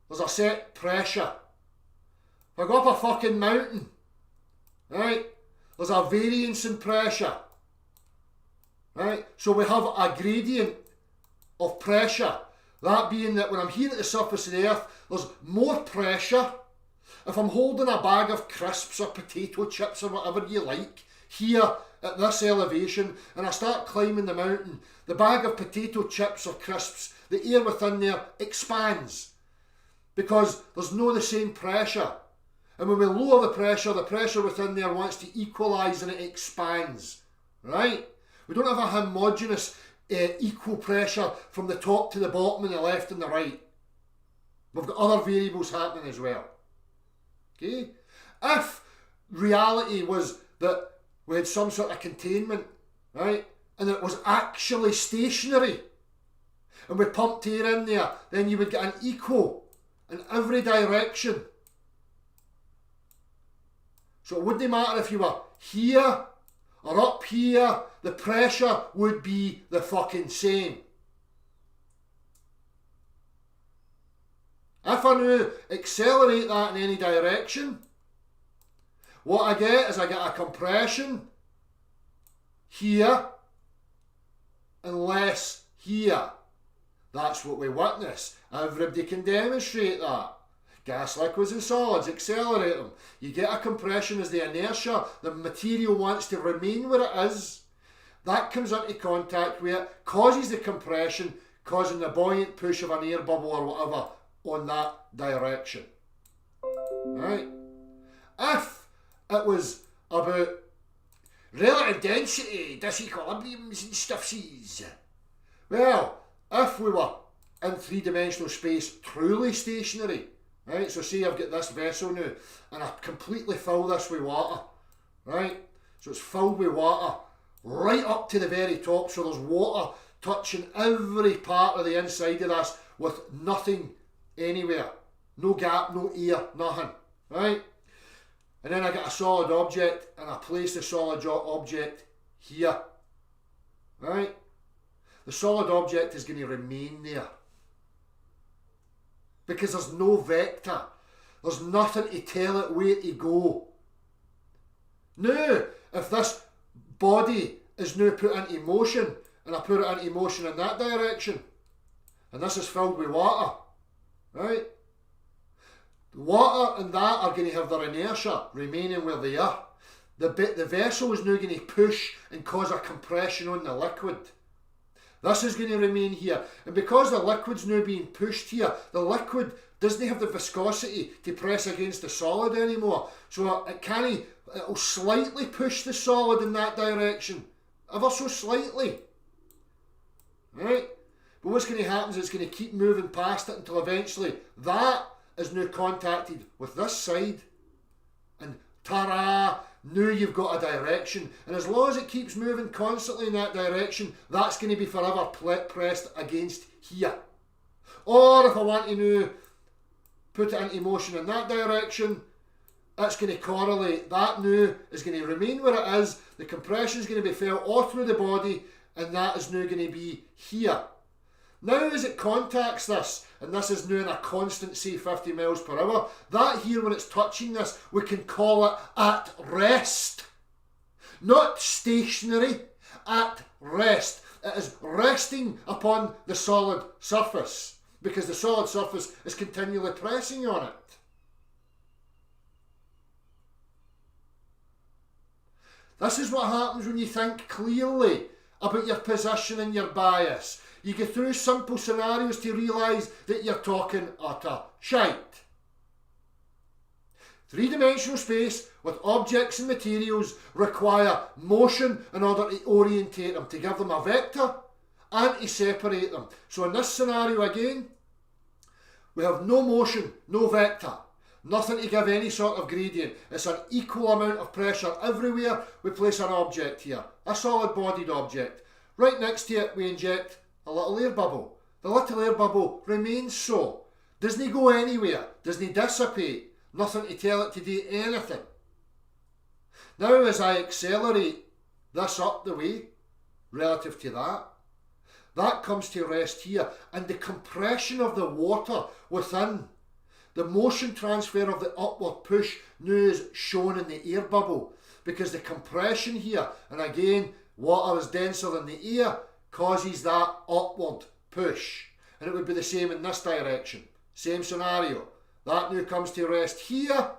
there's a set pressure. If I go up a fucking mountain, right, there's a variance in pressure. Right? So we have a gradient of pressure. That being that when I'm here at the surface of the earth, there's more pressure. If I'm holding a bag of crisps or potato chips or whatever you like, here at this elevation, and I start climbing the mountain, the bag of potato chips or crisps, the air within there expands because there's no the same pressure. And when we lower the pressure within there wants to equalise and it expands. Right? We don't have a homogeneous equal pressure from the top to the bottom and the left and the right. We've got other variables happening as well. Okay? If reality was that we had some sort of containment, right, and it was actually stationary, and we pumped air in there, then you would get an equal in every direction. So it wouldn't matter if you were here or up here, the pressure would be the fucking same. If I now accelerate that in any direction, what I get is I get a compression here and less here. That's what we witness. Everybody can demonstrate that. Gas, liquids and solids, accelerate them. You get a compression as the inertia, the material wants to remain where it is. That comes into contact with it, causes the compression, causing the buoyant push of an air bubble or whatever on that direction. Right? If it was about relative density, disequilibriums and stuffsies, well, if we were in three-dimensional space truly stationary, right, so say I've got this vessel now and I completely fill this with water, right, so it's filled with water right up to the very top, so there's water touching every part of the inside of this with nothing anywhere, no gap, no air, nothing, right, and then I get a solid object and I place the solid object here, right, the solid object is going to remain there because there's no vector. There's nothing to tell it where to go. Now, if this body is now put into motion, and I put it into motion in that direction, and this is filled with water, right? The water and that are going to have their inertia remaining where they are. The vessel is now going to push and cause a compression on the liquid. This is going to remain here. And because the liquid's now being pushed here, the liquid doesn't have the viscosity to press against the solid anymore. So it'll slightly push the solid in that direction. Ever so slightly. Right? But what's going to happen is it's going to keep moving past it until eventually that is now contacted with this side. And ta-ra! now you've got a direction. And as long as it keeps moving constantly in that direction, that's going to be forever pressed against here. Or if I want to now put it into motion in that direction, it's going to correlate. That now is going to remain where it is. The compression is going to be felt all through the body, and that is now going to be here. Now as it contacts this, and this is now in a constant, say 50 miles per hour, that here when it's touching this, we can call it at rest. Not stationary, at rest. It is resting upon the solid surface, because the solid surface is continually pressing on it. This is what happens when you think clearly about your position and your bias. You go through simple scenarios to realise that you're talking utter shite. Three-dimensional space with objects and materials require motion in order to orientate them, to give them a vector and to separate them. So in this scenario again, we have no motion, no vector, nothing to give any sort of gradient. It's an equal amount of pressure everywhere we place an object here, a solid-bodied object. Right next to it we inject a little air bubble. The little air bubble remains so. Doesn't go anywhere, doesn't dissipate, nothing to tell it to do anything. Now as I accelerate this up the way, relative to that, that comes to rest here, and the compression of the water within, the motion transfer of the upward push now is shown in the air bubble, because the compression here, and again, water is denser than the air, causes that upward push. And it would be the same in this direction. Same scenario. That now comes to rest here.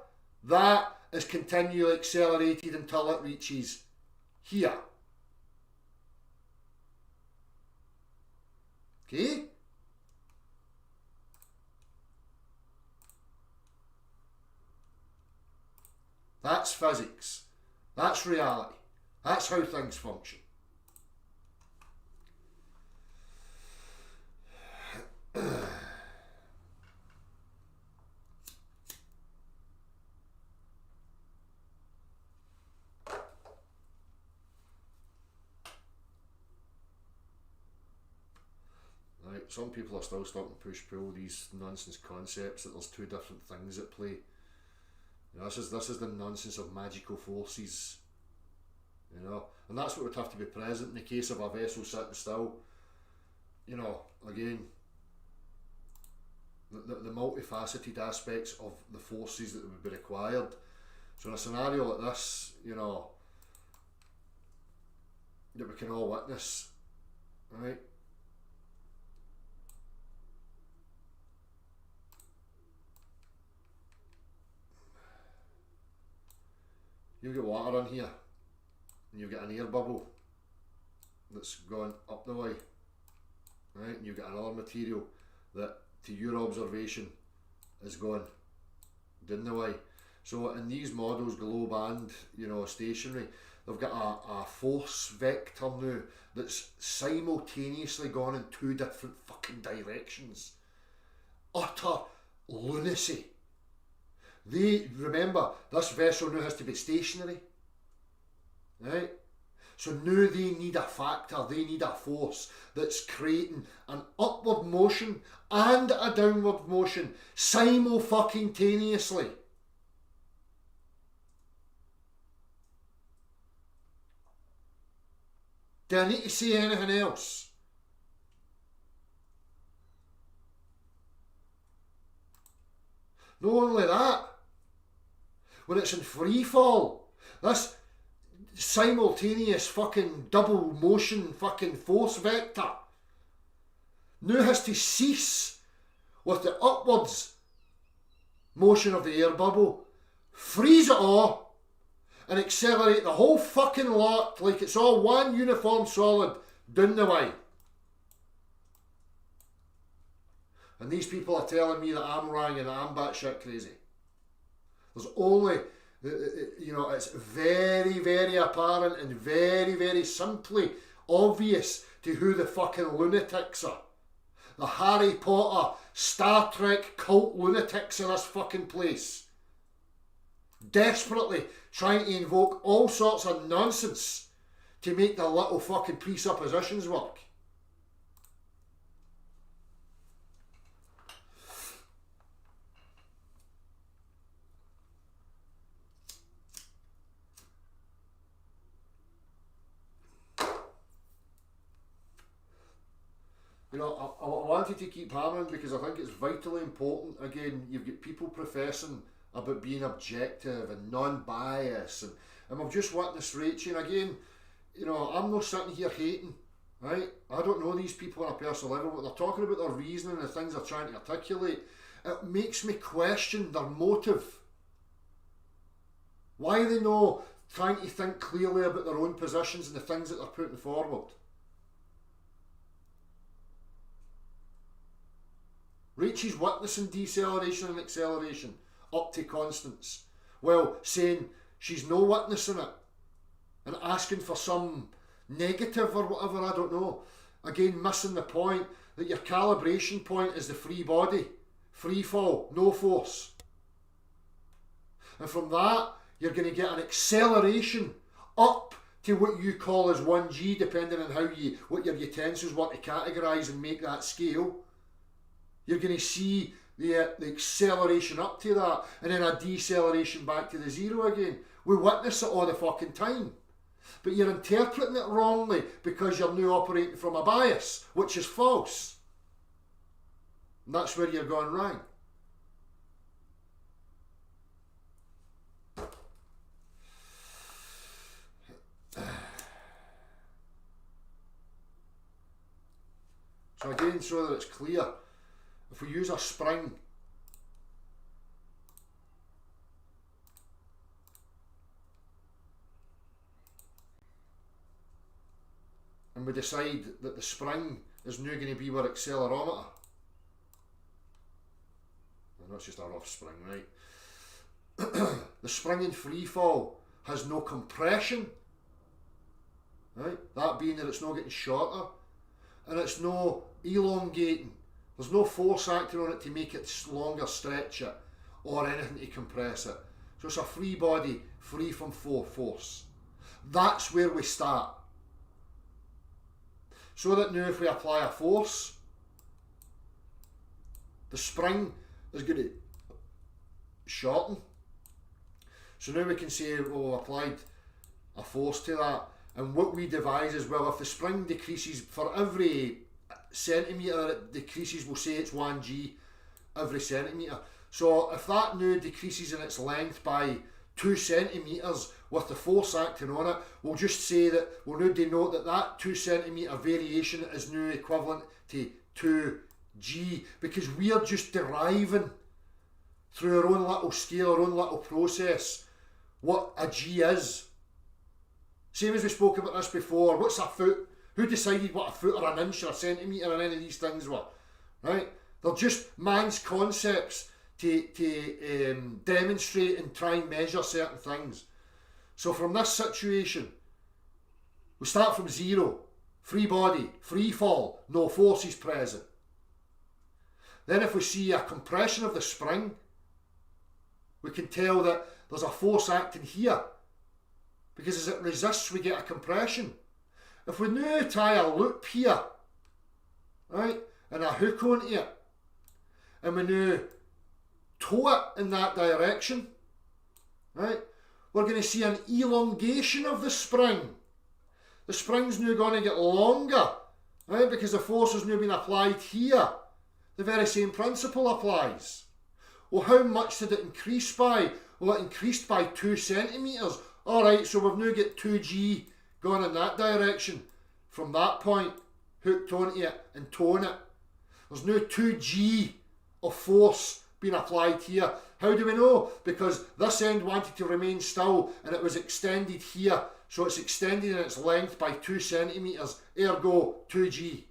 That is continually accelerated until it reaches here. Okay? That's physics. That's reality. That's how things function. Some people are still starting to push-pull these nonsense concepts that there's two different things at play. You know, this is the nonsense of magical forces. You know, and that's what would have to be present in the case of a vessel sitting still. You know, again, the multifaceted aspects of the forces that would be required. So in a scenario like this, you know, that we can all witness, right? You've got water in here, and you've got an air bubble that's gone up the way, right? And you've got another material that, to your observation, is going down the way. So in these models, globe and, you know, stationary, they've got a force vector now that's simultaneously gone in two different fucking directions. Utter lunacy. They, remember, this vessel now has to be stationary, right? So now they need a factor, they need a force that's creating an upward motion and a downward motion simultaneously. Do I need to say anything else? Not only that, when it's in free fall, this simultaneous fucking double motion fucking force vector now has to cease with the upwards motion of the air bubble, freeze it all, and accelerate the whole fucking lot like it's all one uniform solid down the way. And these people are telling me that I'm wrong and that I'm batshit crazy. There's only, you know, it's very, very apparent and very, very simply obvious to who the fucking lunatics are. The Harry Potter, Star Trek cult lunatics in this fucking place. Desperately trying to invoke all sorts of nonsense to make their little fucking presuppositions work. You know, I wanted to keep hammering because I think it's vitally important. Again, you've got people professing about being objective and non-bias, and we've just witnessed Rachel. And again, you know, I'm not sitting here hating, right? I don't know these people on a personal level, but they're talking about their reasoning and the things they're trying to articulate. It makes me question their motive. Why are they not trying to think clearly about their own positions and the things that they're putting forward? Rachel's witnessing deceleration and acceleration up to constants. Well, saying she's no witnessing it and asking for some negative or whatever, I don't know. Again, missing the point that your calibration point is the free body, free fall, no force. And from that, you're going to get an acceleration up to what you call as 1g, depending on what your utensils want to categorise and make that scale. You're going to see the acceleration up to that, and then a deceleration back to the zero again. We witness it all the fucking time. But you're interpreting it wrongly because you're now operating from a bias, which is false. And that's where you're going wrong. So again, so that it's clear, if we use a spring, and we decide that the spring is now going to be our accelerometer, and that's just a rough spring, right? The spring in free fall has no compression, right? That being that it's not getting shorter, and it's no elongating. There's no force acting on it to make it longer, stretch it, or anything to compress it. So it's a free body, free from force. That's where we start. So that now if we apply a force, the spring is going to shorten. So now we can say, well, we applied a force to that. And what we devise is, well, if the spring decreases for every centimetre it decreases, we'll say it's 1g every centimetre. So if that now decreases in its length by 2 centimetres with the force acting on it, we'll just say that we'll now denote that that 2 centimetre variation is now equivalent to 2g, because we are just deriving through our own little scale, our own little process, what a g is. Same as we spoke about this before. What's a foot? Who decided what a foot or an inch or a centimetre or any of these things were? Right? They're just man's concepts to demonstrate and try and measure certain things. So from this situation, we start from zero. Free body, free fall, no forces present. Then if we see a compression of the spring, we can tell that there's a force acting here, because as it resists we get a compression. If we now tie a loop here, right, and a hook onto it, and we now tow it in that direction, right, we're going to see an elongation of the spring. The spring's now going to get longer, right, because the force has now been applied here. The very same principle applies. Well, how much did it increase by? Well, it increased by 2 centimetres. Alright, so we've now got 2g going in that direction. From that point, hooked onto it and towing it. There's now 2g of force being applied here. How do we know? Because this end wanted to remain still and it was extended here. So it's extended in its length by 2 centimetres, ergo 2g.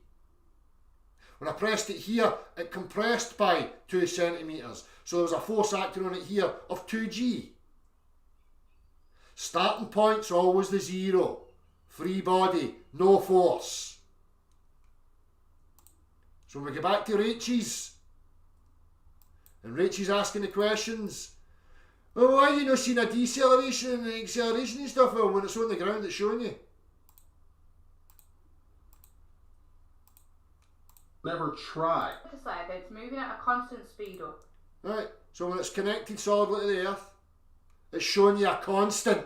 When I pressed it here, it compressed by 2 centimetres. So there was a force acting on it here of 2g. Starting point's always the zero. Free body, no force. So when we go back to Rachel's, and Rachel's asking the questions, Well, why you not seen a deceleration and an acceleration and stuff? Well, when it's on the ground, it's showing you. Never try. To say that it's moving at a constant speed up. Right, so when it's connected solidly to the earth, it's showing you a constant.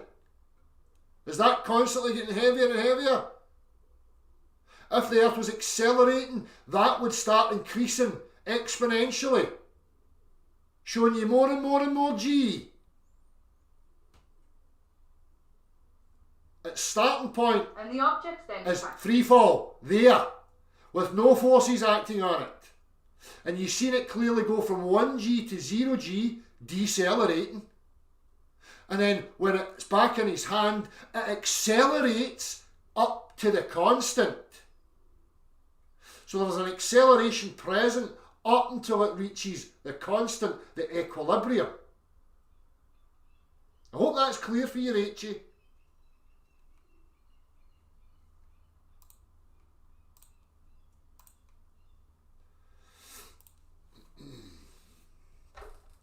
Is that constantly getting heavier and heavier? If the earth was accelerating, that would start increasing exponentially, showing you more and more and more G. Its starting point And the object's then is free fall, there, with no forces acting on it. And you've seen it clearly go from 1G to 0G, decelerating. And then when it's back in his hand, it accelerates up to the constant. So there's an acceleration present up until it reaches the constant, the equilibrium. I hope that's clear for you, Rachie.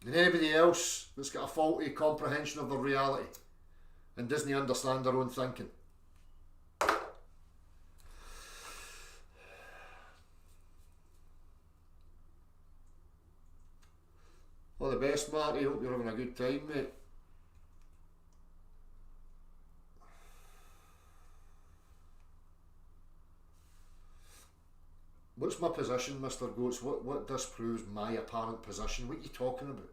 And anybody else that's got a faulty comprehension of their reality and doesn't understand their own thinking. All the best, Marty. Hope you're having a good time, mate. What's my position, Mr. Goats? What disproves my apparent position? What are you talking about?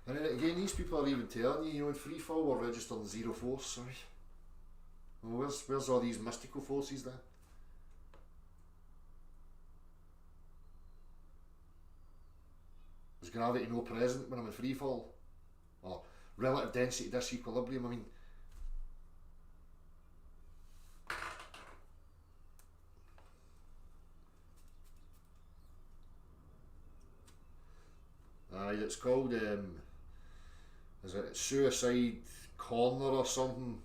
And then again, these people are even telling you, in free fall we're registering zero force, sorry. Well, where's all these mystical forces then? Is gravity no present when I'm in free fall? Or relative density disequilibrium? I mean, it's called is it Suicide Corner or something?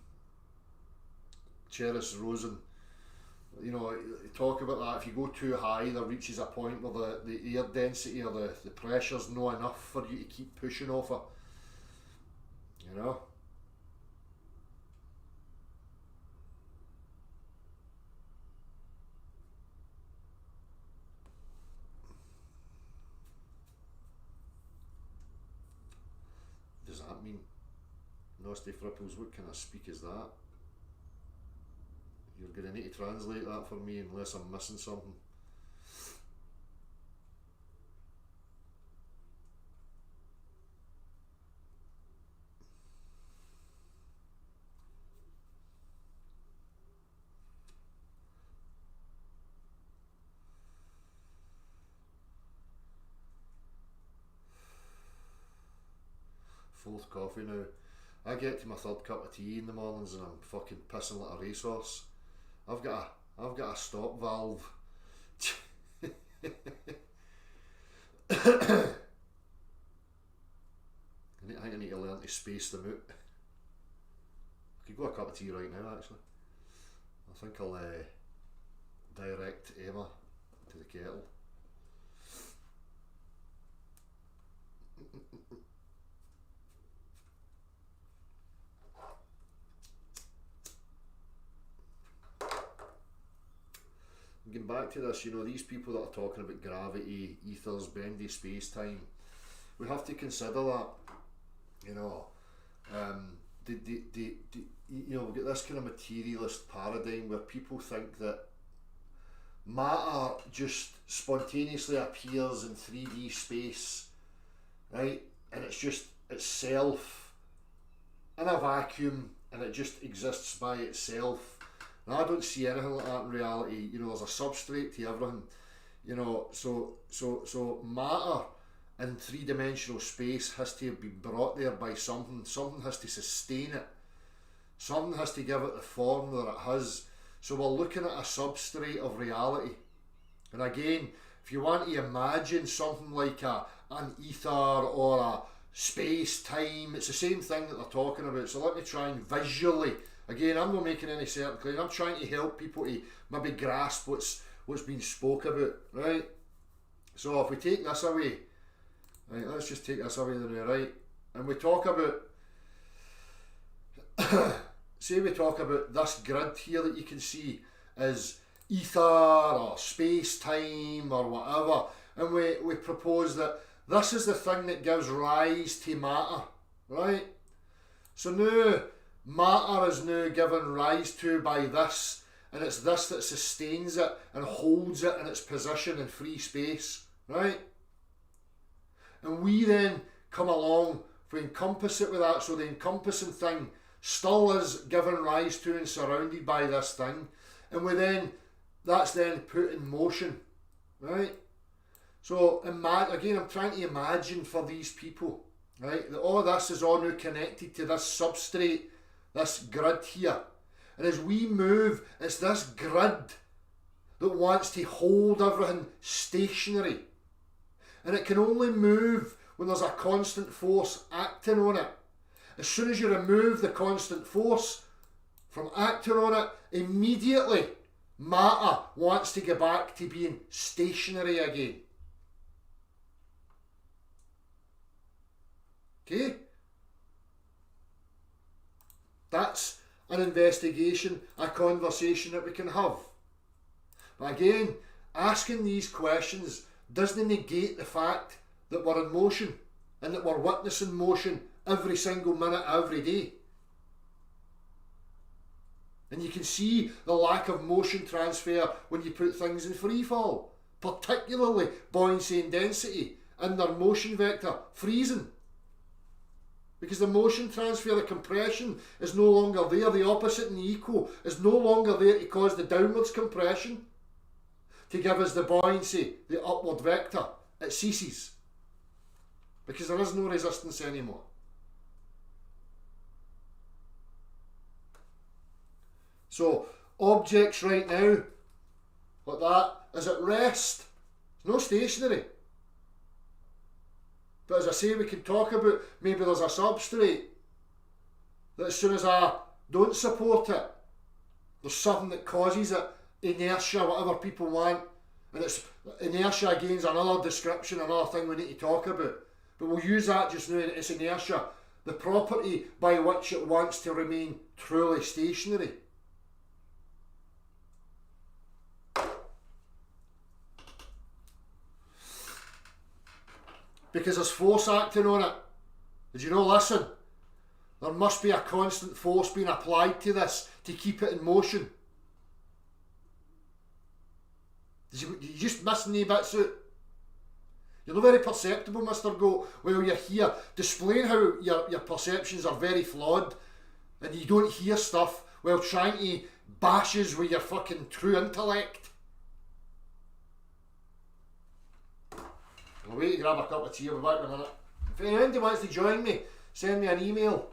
Cheris Rosen. You know, talk about that. If you go too high, there reaches a point where the air density or the pressure's not enough for you to keep pushing off it. You know? Does that mean Nasty Fripples? What kind of speak is that? You're going to need to translate that for me unless I'm missing something. Fourth coffee now. I get to my third cup of tea in the mornings and I'm fucking pissing like a racehorse. I've got a stop valve. I think I need to learn to space them out. I could go a cup of tea right now actually. I think I'll direct Emma to the kettle. Getting back to this, these people that are talking about gravity, ethers, bendy space-time, we have to consider that, we've got this kind of materialist paradigm where people think that matter just spontaneously appears in 3D space, right? And it's just itself in a vacuum and it just exists by itself. And I don't see anything like that in reality. There's a substrate to everything. So matter in three-dimensional space has to be brought there by something. Something has to sustain it. Something has to give it the form that it has. So we're looking at a substrate of reality. And again, if you want to imagine something like an ether or a space, time, it's the same thing that they're talking about. So let me try and visually, again, I'm not making any certain claim, I'm trying to help people to maybe grasp what's been spoke about, right? So if we take this away, right, let's just take this away there, right? And we talk about, say we talk about this grid here that you can see is ether or space, time or whatever, and we propose that this is the thing that gives rise to matter, right? So now matter is now given rise to by this, and it's this that sustains it and holds it in its position in free space, right? And we then come along, we encompass it with that, so the encompassing thing still is given rise to and surrounded by this thing, and that's then put in motion, right? So again, I'm trying to imagine for these people, right, that all this is all now connected to this substrate, this grid here. And as we move, it's this grid that wants to hold everything stationary. And it can only move when there's a constant force acting on it. As soon as you remove the constant force from acting on it, immediately matter wants to go back to being stationary again. Okay? That's an investigation, a conversation that we can have. But again, asking these questions doesn't negate the fact that we're in motion and that we're witnessing motion every single minute, every day. And you can see the lack of motion transfer when you put things in free fall, particularly buoyancy and density in their motion vector freezing. Because the motion transfer, the compression is no longer there, the opposite and the equal is no longer there to cause the downwards compression, to give us the buoyancy, the upward vector. It ceases. Because there is no resistance anymore. So, objects right now, like that, is at rest. It's no stationary. But as I say, we can talk about maybe there's a substrate that as soon as I don't support it, there's something that causes it, inertia, whatever people want. And it's inertia again is another description, another thing we need to talk about. But we'll use that just now. It's inertia, the property by which it wants to remain truly stationary. Because there's force acting on it. Did you know, listen, there must be a constant force being applied to this to keep it in motion. Did you just miss any bits out? You're not very perceptible, Mr. Goat. Well, you're here displaying how your perceptions are very flawed and you don't hear stuff while trying to bash us with your fucking true intellect. I'll wait to grab a cup of tea, I'll be back in a minute. If anybody wants to join me, send me an email.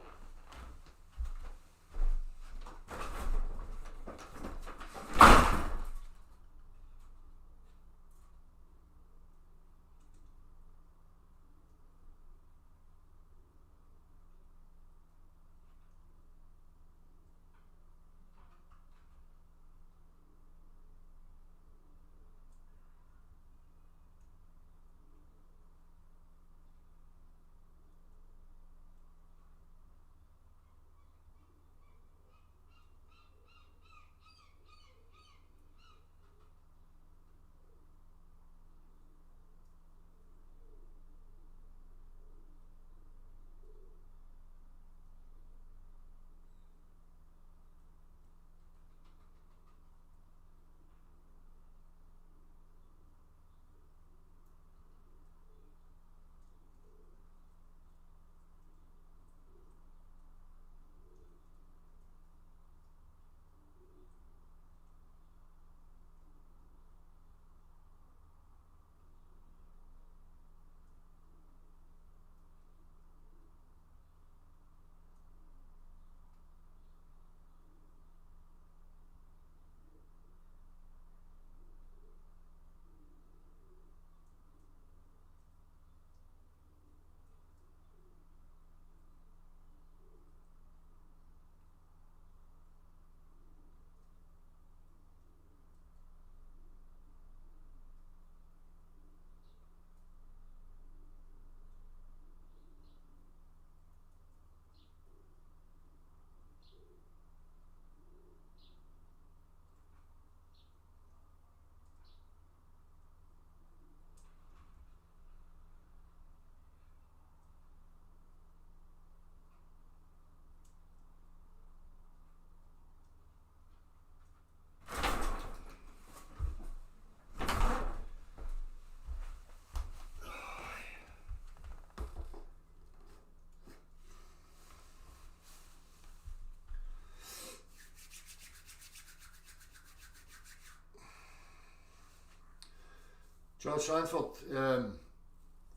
John Sanford,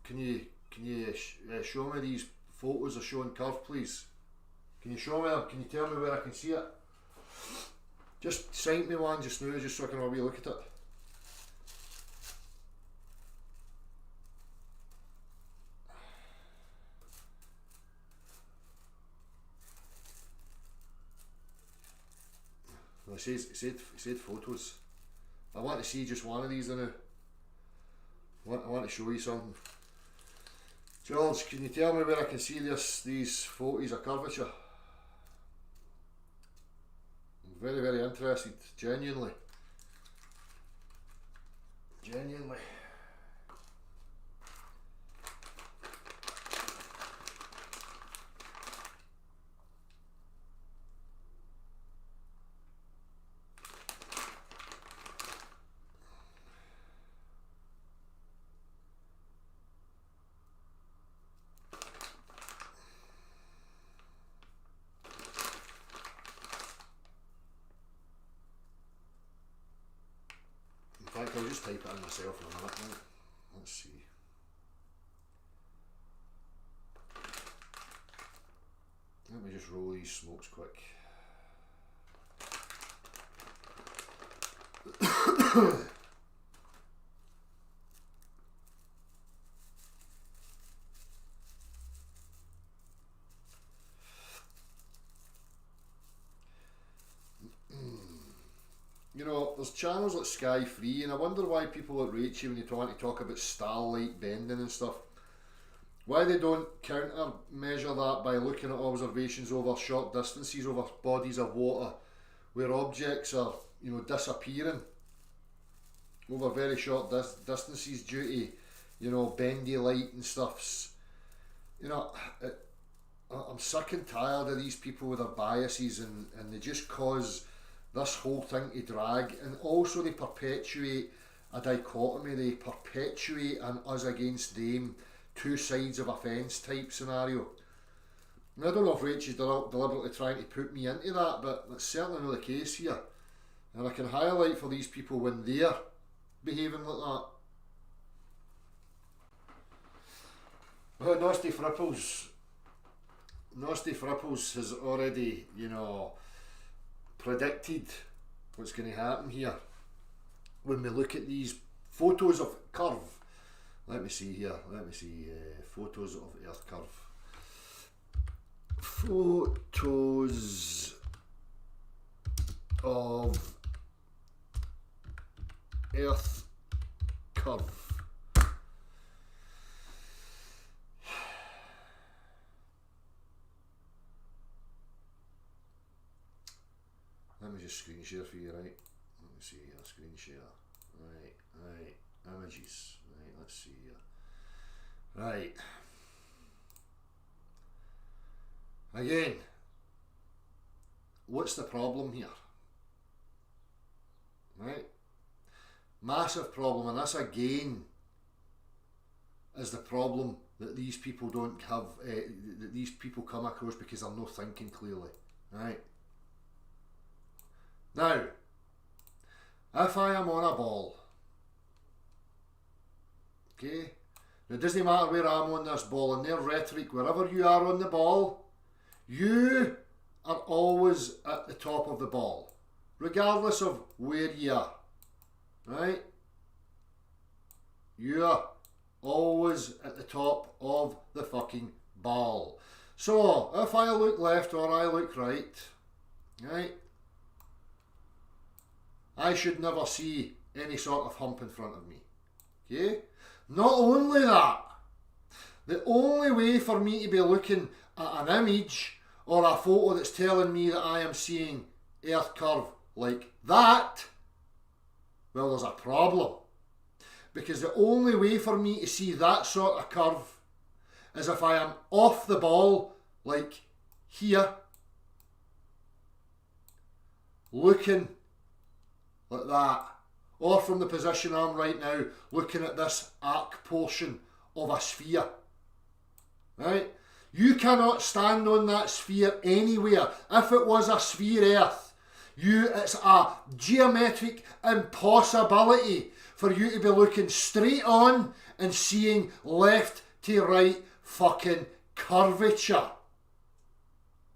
can you show me these photos of showing curve, please? Can you show me them? Can you tell me where I can see it? Just send me one just now, just so I can have a wee look at it. Well, it said photos. I want to see just one of these now. I want to show you something. George, can you tell me where I can see these photos of curvature? I'm very, very interested, genuinely. Genuinely. In fact, I'll just type it in myself in a minute. Right? Let's see. Let me just roll these smokes quick. You know, there's channels like Sky Free, and I wonder why people outrage you when you want to talk about starlight bending and stuff. Why they don't counter measure that by looking at observations over short distances, over bodies of water, where objects are, you know, disappearing over very short distances due to, you know, bendy light and stuffs. You know, I'm sick and tired of these people with their biases, and they just cause this whole thing to drag, and also they perpetuate a dichotomy, they perpetuate an us against them, two sides of a fence type scenario. And I don't know if Rachel's deliberately trying to put me into that, but that's certainly not the case here. And I can highlight for these people when they're behaving like that. Well, Nasty Fripples has already, you know, predicted what's going to happen here when we look at these photos of curve. Let me see here. Photos of Earth curve. Photos of Earth curve. Let me just screen share for you, right? Let me see here, screen share. Right, images. Right, let's see here. Right. Again, what's the problem here? Right? Massive problem, and this again is the problem that these people don't have, that these people come across because they're not thinking clearly. Right? Now, if I am on a ball, okay, now it doesn't matter where I'm on this ball, in their rhetoric, wherever you are on the ball, you are always at the top of the ball, regardless of where you are, right? You are always at the top of the fucking ball. So, if I look left or I look right, right, I should never see any sort of hump in front of me. Okay? Not only that, the only way for me to be looking at an image or a photo that's telling me that I am seeing Earth curve like that, well, there's a problem. Because the only way for me to see that sort of curve is if I am off the ball, like here, looking like that, or from the position I'm right now, looking at this arc portion of a sphere, right? You cannot stand on that sphere anywhere. If it was a sphere Earth, It's a geometric impossibility for you to be looking straight on and seeing left to right fucking curvature.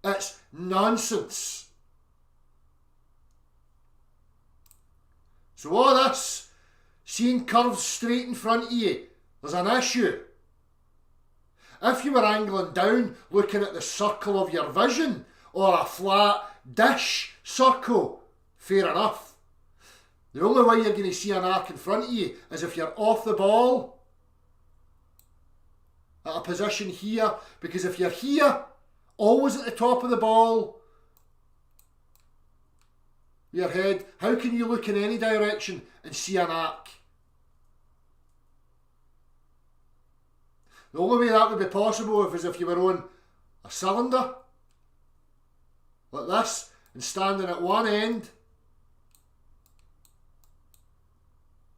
It's nonsense. So all this, seeing curves straight in front of you, there's an issue. If you were angling down, looking at the circle of your vision, or a flat dish circle, fair enough. The only way you're going to see an arc in front of you is if you're off the ball, at a position here, because if you're here, always at the top of the ball, your head, how can you look in any direction and see an arc? The only way that would be possible is if you were on a cylinder, like this, and standing at one end,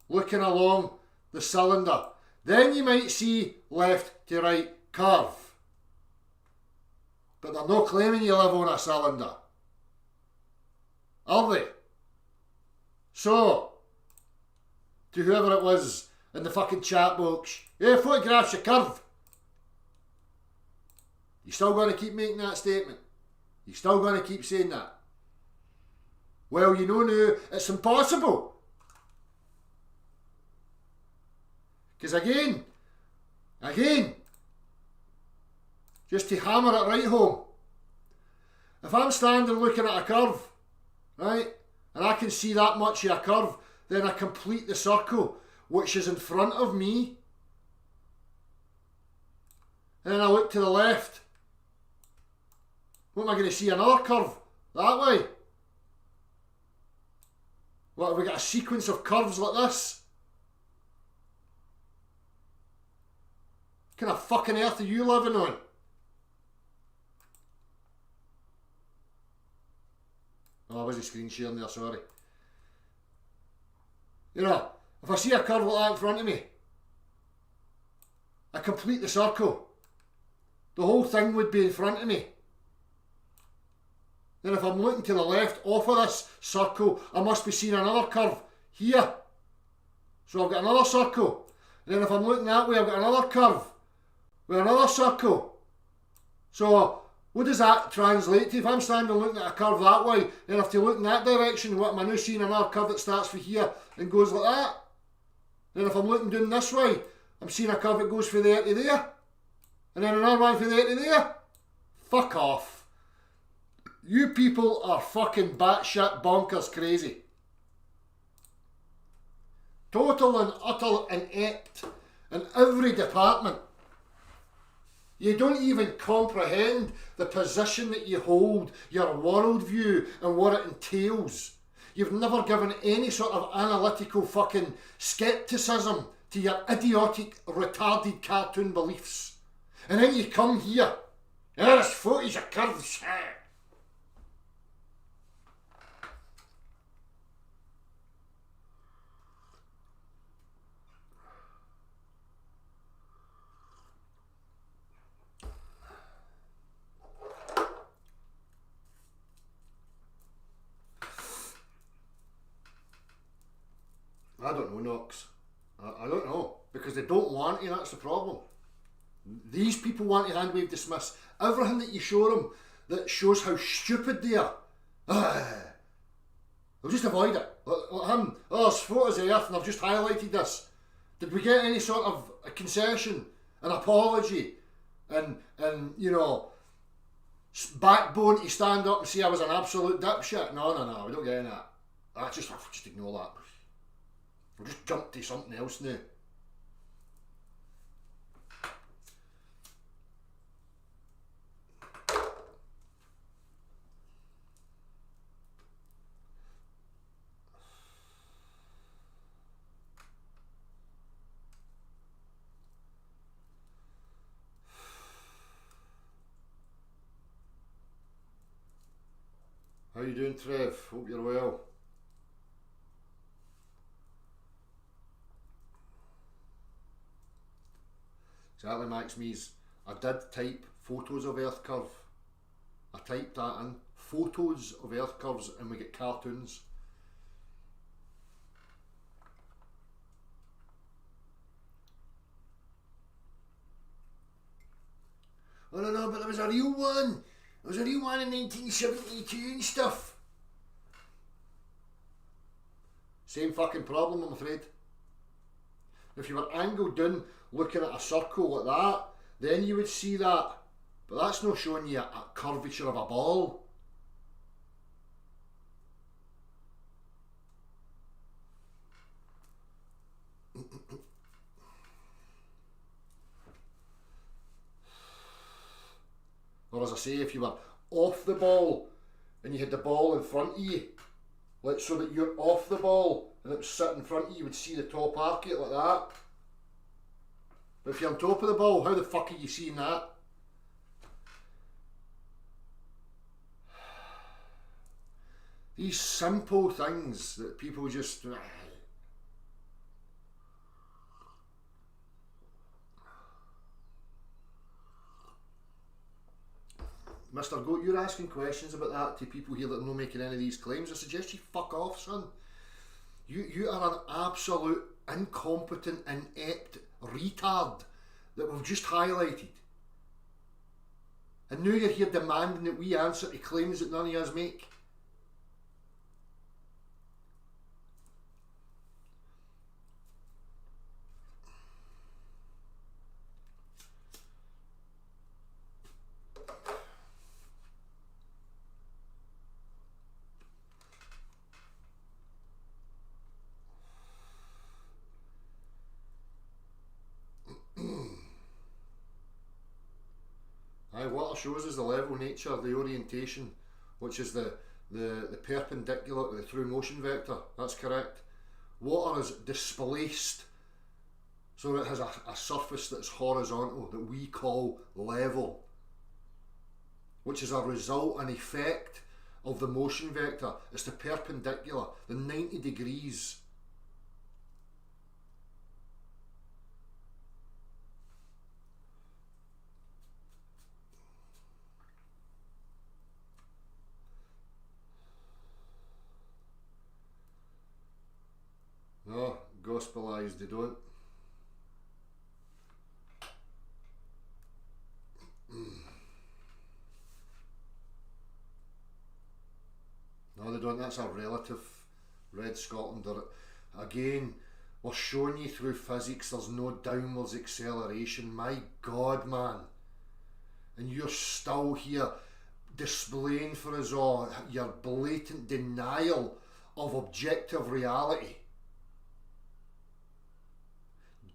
looking along the cylinder. Then you might see left to right curve. But they're not claiming you live on a cylinder, are they? So, to whoever it was in the fucking chat box, yeah, photographs your curve. You still going to keep making that statement? You still going to keep saying that? Well, you know now, it's impossible. Because again, just to hammer it right home, if I'm standing looking at a curve, right, and I can see that much of a curve, then I complete the circle, which is in front of me, and then I look to the left. What am I going to see? Another curve that way? What, have we got a sequence of curves like this? What kind of fucking earth are you living on? Oh, I wasn't screen sharing there, sorry. You know, if I see a curve like that in front of me, I complete the circle. The whole thing would be in front of me. Then if I'm looking to the left off of this circle, I must be seeing another curve here. So I've got another circle. And then if I'm looking that way, I've got another curve with another circle. So what does that translate to? If I'm standing looking at a curve that way, then I have to look in that direction. What am I now seeing? Another curve that starts from here and goes like that. Then if I'm looking down this way, I'm seeing a curve that goes from there to there. And then another one from there to there. Fuck off. You people are fucking batshit bonkers crazy. Total and utter inept in every department. You don't even comprehend the position that you hold, your worldview and what it entails. You've never given any sort of analytical fucking skepticism to your idiotic, retarded cartoon beliefs. And then you come here, there's footage of curves. I don't know, Knox. I don't know. Because they don't want to, that's the problem. These people want to handwave dismiss everything that you show them that shows how stupid they are. They'll just avoid it. Like him, there's photos of the earth and I've just highlighted this. Did we get any sort of a concession, an apology, and you know, backbone to stand up and say I was an absolute dipshit? No, we don't get any of that. Just ignore that. We'll just jump to something else now. How you doing, Trev? Hope you're well. Exactly, Max Mees. I did type photos of Earth curve. I typed that in photos of earth curves and we get cartoons. Oh no, but there was a real one. There was a real one in 1972 and stuff. Same fucking problem, I'm afraid. If you were angled down looking at a circle like that, then you would see that. But that's not showing you a curvature of a ball. Or as I say, if you were off the ball and you had the ball in front of you, like so that you're off the ball and it was sitting in front of you, you would see the top arc of it like that. But if you're on top of the ball, how the fuck are you seeing that? These simple things that people just... Mr. Goat, you're asking questions about that to people here that are not making any of these claims. I suggest you fuck off, son. You are an absolute incompetent, inept retard that we've just highlighted. And now you're here demanding that we answer to claims that none of us make. What it shows is the level nature, the orientation, which is the perpendicular to the through motion vector. That's correct. Water is displaced, so it has a surface that's horizontal that we call level, which is a result and effect of the motion vector. It's the perpendicular, the 90 degrees. No, gospelized, they don't. No, they don't. That's a relative. Red Scotland. Again, we're showing you through physics there's no downwards acceleration. My God, man. And you're still here displaying for us all your blatant denial of objective reality.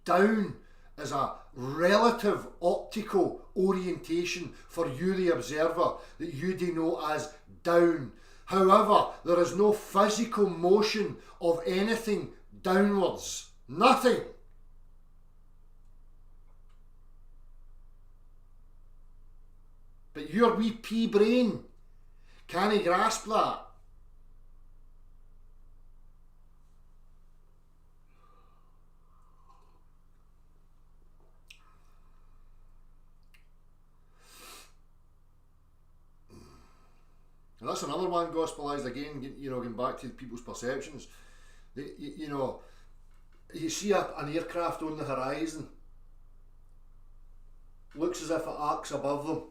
Down is a relative optical orientation for you, the observer, that you denote as down. However, there is no physical motion of anything downwards. Nothing. But your wee pea brain can't grasp that. And that's another one gospelized again, you know, going back to people's perceptions. You know, you see an aircraft on the horizon, looks as if it arcs above them,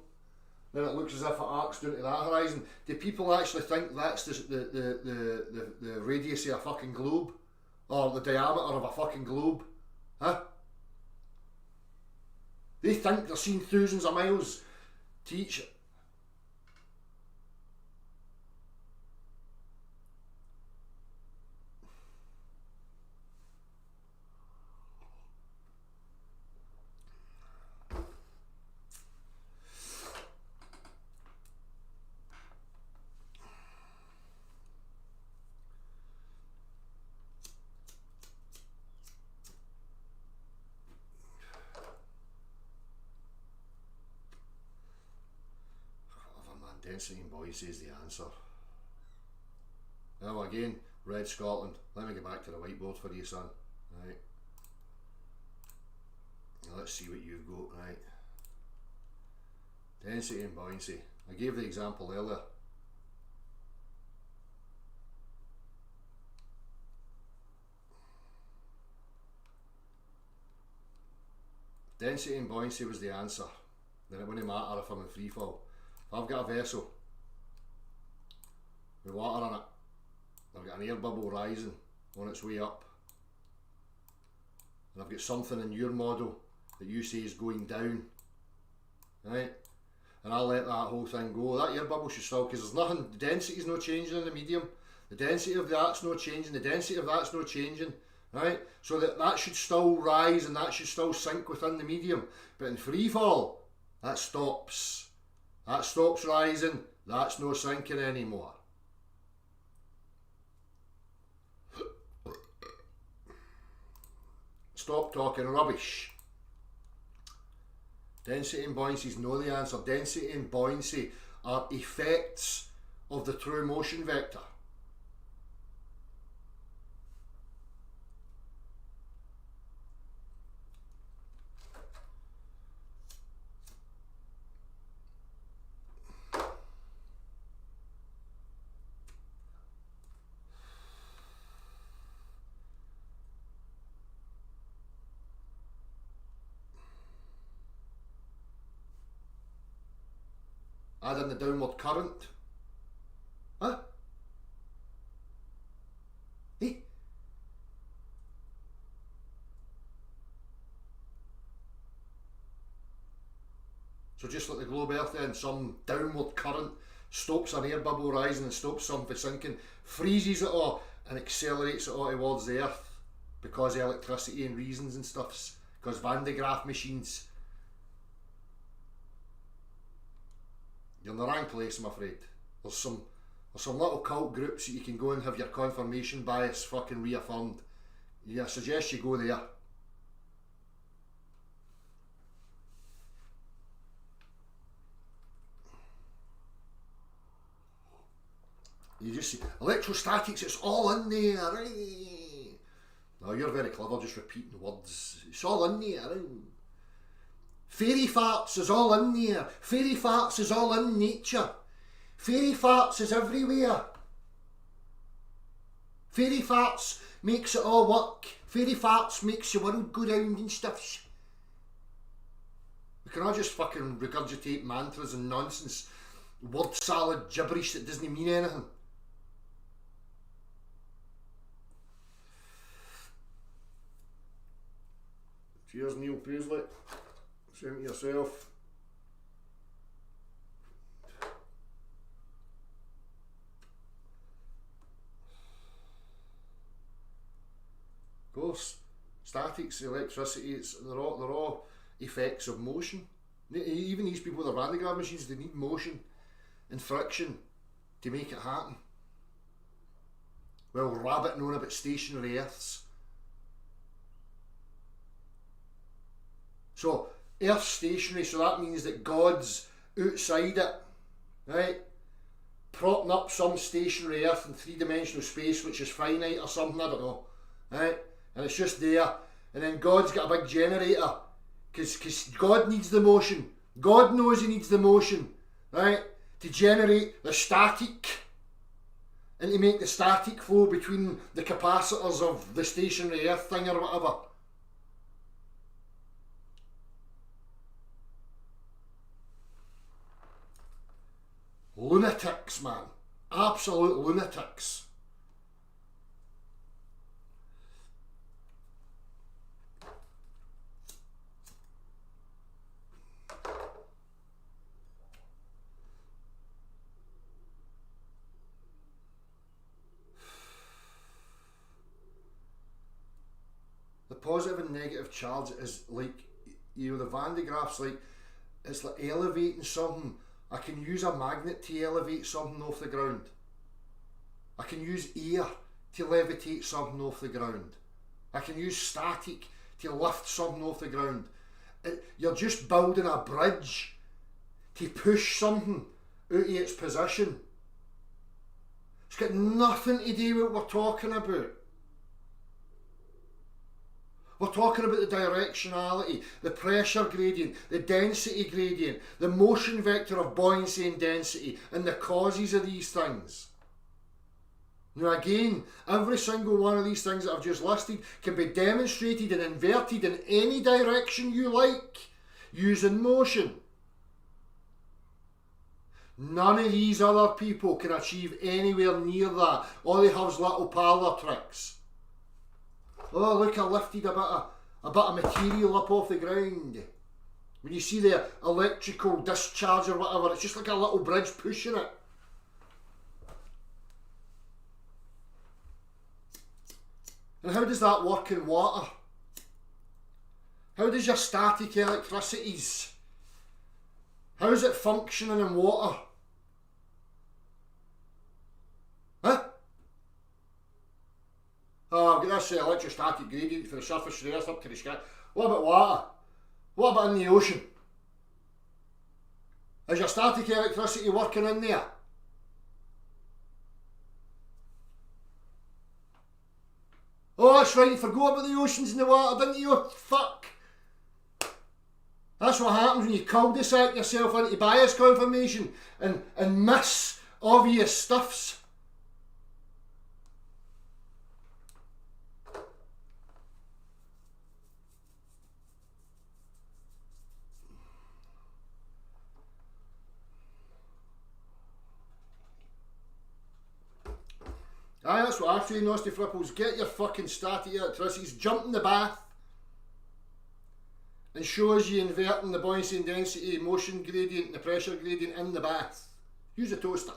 then it looks as if it arcs down to that horizon. Do people actually think that's the radius of a fucking globe? Or the diameter of a fucking globe? Huh? They think they're seeing thousands of miles to each. Density in buoyancy is the answer. Now again, Red Scotland. Let me get back to the whiteboard for you, son. Right. Now let's see what you've got. Right. Density and buoyancy. I gave the example earlier. density and buoyancy was the answer, then it wouldn't matter if I'm in free fall. If I've got a vessel with water in it, I've got an air bubble rising on its way up, and I've got something in your model that you say is going down, right? And I'll let that whole thing go. That air bubble should still, because there's nothing, the density's not changing in the medium. The density of that's not changing, the density of that's not changing, right? So that should still rise and that should still sink within the medium. But in free fall, that stops. That stops rising, that's not sinking anymore. Stop talking rubbish. Density and buoyancy is not the answer. Density and buoyancy are effects of the true motion vector. Add in the downward current. Huh? Hey? So just like the globe earth then, some downward current stops an air bubble rising and stops some from sinking, freezes it all and accelerates it all towards the earth because of electricity and reasons and stuffs, because Van de Graaff machines. You're in the wrong place, I'm afraid. There's some little cult groups that you can go and have your confirmation bias fucking reaffirmed. Yeah, I suggest you go there. You just see electrostatics, it's all in there. No, you're very clever just repeating words. It's all in there. Fairy farts is all in there. Fairy farts is all in nature. Fairy farts is everywhere. Fairy farts makes it all work. Fairy farts makes the world go round and stuff. We can all just fucking regurgitate mantras and nonsense, word salad gibberish that doesn't mean anything. Cheers, Neil Paisley. Same to yourself. Of course, statics, electricity, they're all effects of motion. Even these people with their Van de Graaff machines, they need motion and friction to make it happen. Well, rabbit knowing about stationary earths. So, Earth's stationary, so that means that God's outside it, right? Propping up some stationary Earth in three-dimensional space, which is finite or something, I don't know, right? And it's just there, and then God's got a big generator, because God needs the motion. God knows he needs the motion, right? To generate the static, and to make the static flow between the capacitors of the stationary Earth thing or whatever. Lunatics, man. Absolute lunatics. The positive and negative charge is like, the Van de Graaff's like, it's like elevating something. I can use a magnet to elevate something off the ground. I can use air to levitate something off the ground. I can use static to lift something off the ground. You're just building a bridge to push something out of its position. It's got nothing to do with what we're talking about. We're talking about the directionality, the pressure gradient, the density gradient, the motion vector of buoyancy and density, and the causes of these things. Now again, every single one of these things that I've just listed can be demonstrated and inverted in any direction you like, using motion. None of these other people can achieve anywhere near that. All they have is little parlour tricks. Oh look, I lifted a bit of material up off the ground. When you see the electrical discharge or whatever, it's just like a little bridge pushing it. And how does that work in water? How does your static electricities, how is it functioning in water? Huh? Oh, I've got this electrostatic gradient for the surface raised up to the sky. What about water? What about in the ocean? Is your static electricity working in there? Oh, that's right, you forgot about the oceans and the water, didn't you? Fuck! That's what happens when you cul-de-sac yourself into bias confirmation and miss obvious stuffs. Aye, that's what I say, nasty fripples. Get your fucking static electricities, jump in the bath, and show us you inverting the buoyancy and density, motion gradient and the pressure gradient in the bath. Use a toaster.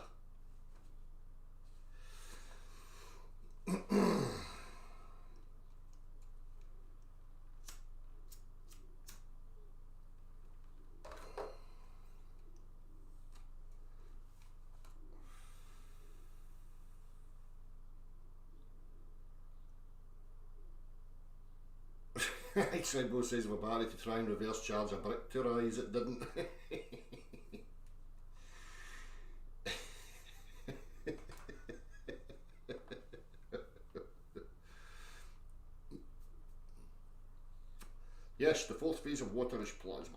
Both says with Barry to try and reverse charge a brick to rise, it didn't. Yes, the fourth phase of water is plasma.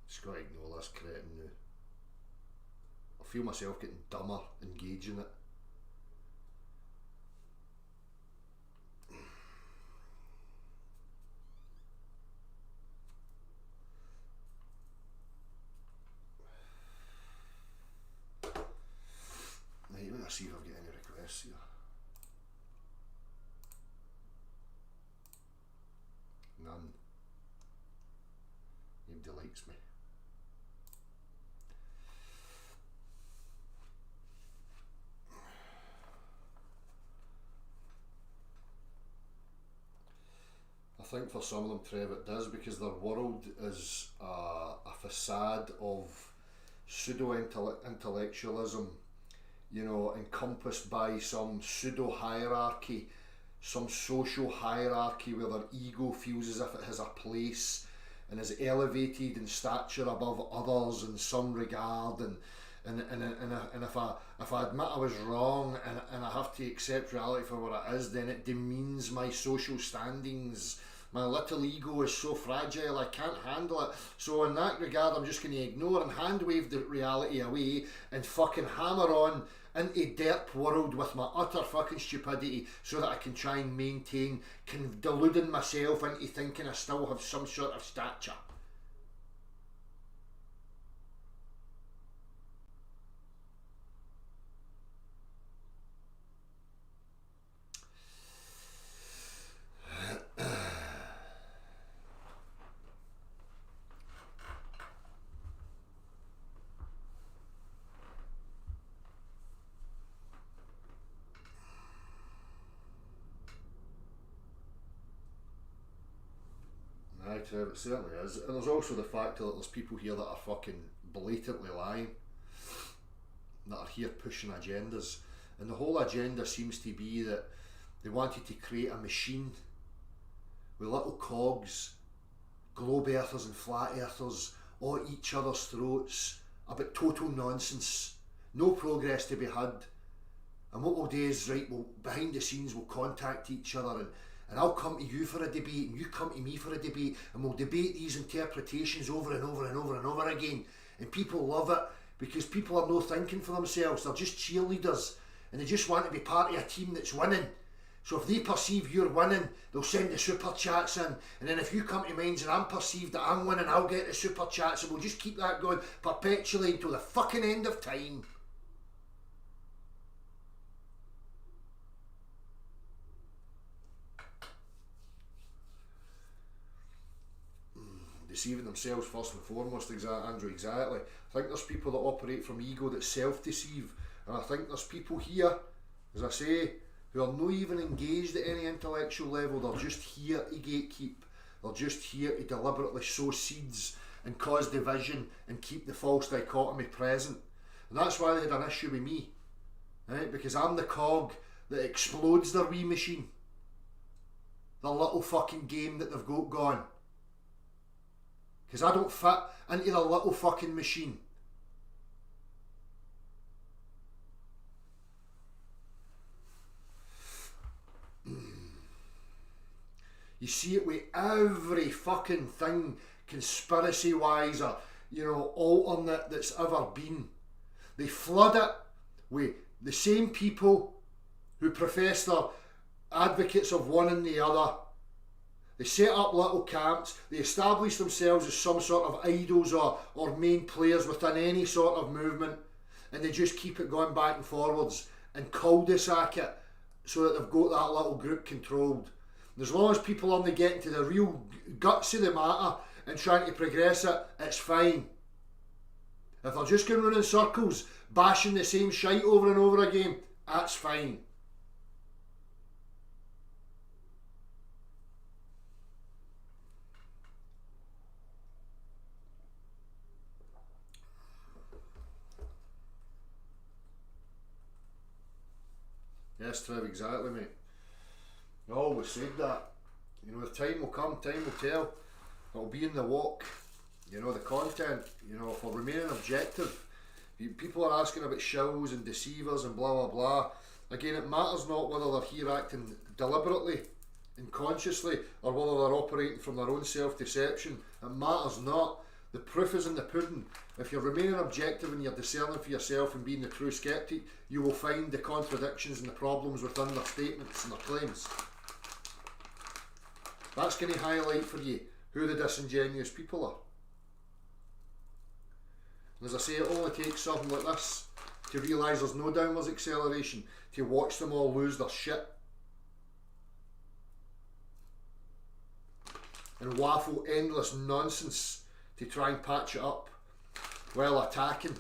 Just gotta ignore this cretin now. I feel myself getting dumber engaging it. Let's see if I've got any requests here. None. Nobody likes me. I think for some of them, Trev, it does, because their world is a facade of pseudo-intellectualism, you know, encompassed by some pseudo-hierarchy, some social hierarchy where their ego feels as if it has a place and is elevated in stature above others in some regard, and if I admit I was wrong and I have to accept reality for what it is, then it demeans my social standings. My little ego is so fragile, I can't handle it. So in that regard, I'm just going to ignore and hand wave the reality away and fucking hammer on into derp world with my utter fucking stupidity, so that I can try and maintain, deluding myself into thinking I still have some sort of stature. It certainly is, and there's also the fact that there's people here that are fucking blatantly lying, that are here pushing agendas, and the whole agenda seems to be that they wanted to create a machine with little cogs, globe earthers and flat earthers all at each other's throats about total nonsense, no progress to be had. And what we'll do is, right, we'll, behind the scenes we'll contact each other, and I'll come to you for a debate and you come to me for a debate, and we'll debate these interpretations over and over and over and over again, and people love it, because people are no thinking for themselves. They're just cheerleaders, and they just want to be part of a team that's winning. So if they perceive you're winning, they'll send the super chats in, and then if you come to Minds and I'm perceived that I'm winning, I'll get the super chats, and we'll just keep that going perpetually until the fucking end of time. Deceiving themselves first and foremost, Andrew, exactly. I think there's people that operate from ego that self-deceive, and I think there's people here, as I say, who are not even engaged at any intellectual level. They're just here to gatekeep. They're just here to deliberately sow seeds and cause division and keep the false dichotomy present. And that's why they had an issue with me, right? Because I'm the cog that explodes their wee machine, the little fucking game that they've got going. Because I don't fit into the little fucking machine. You see it with every fucking thing, conspiracy wise or, alternate that's ever been. They flood it with the same people who profess they're advocates of one and the other. They set up little camps, they establish themselves as some sort of idols or main players within any sort of movement, and they just keep it going back and forwards and cul-de-sac it so that they've got that little group controlled. And as long as people aren't getting to the real guts of the matter and trying to progress it, it's fine. If they're just going around in circles, bashing the same shite over and over again, that's fine. Yes, Trev, exactly, mate. I always said that. The time will come, time will tell. It'll be in the walk. The content. If we're remaining objective. People are asking about shills and deceivers and blah blah blah. Again, it matters not whether they're here acting deliberately and consciously or whether they're operating from their own self-deception. It matters not. The proof is in the pudding. If you're remaining objective and you're discerning for yourself and being the true skeptic, you will find the contradictions and the problems within their statements and their claims. That's going to highlight for you who the disingenuous people are. And as I say, it only takes something like this to realise there's no downwards acceleration, to watch them all lose their shit and waffle endless nonsense to try and patch it up while attacking.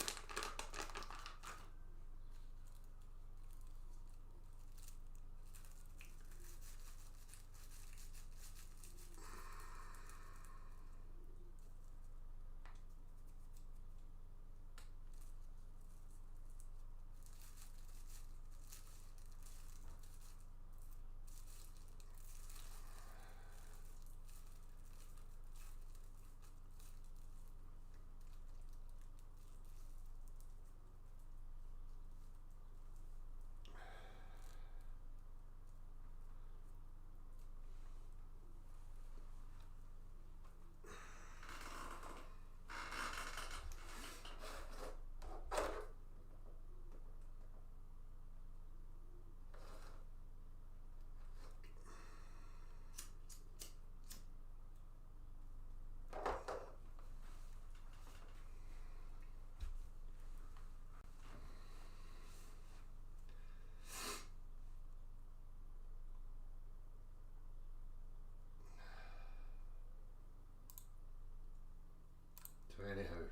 Anyhow,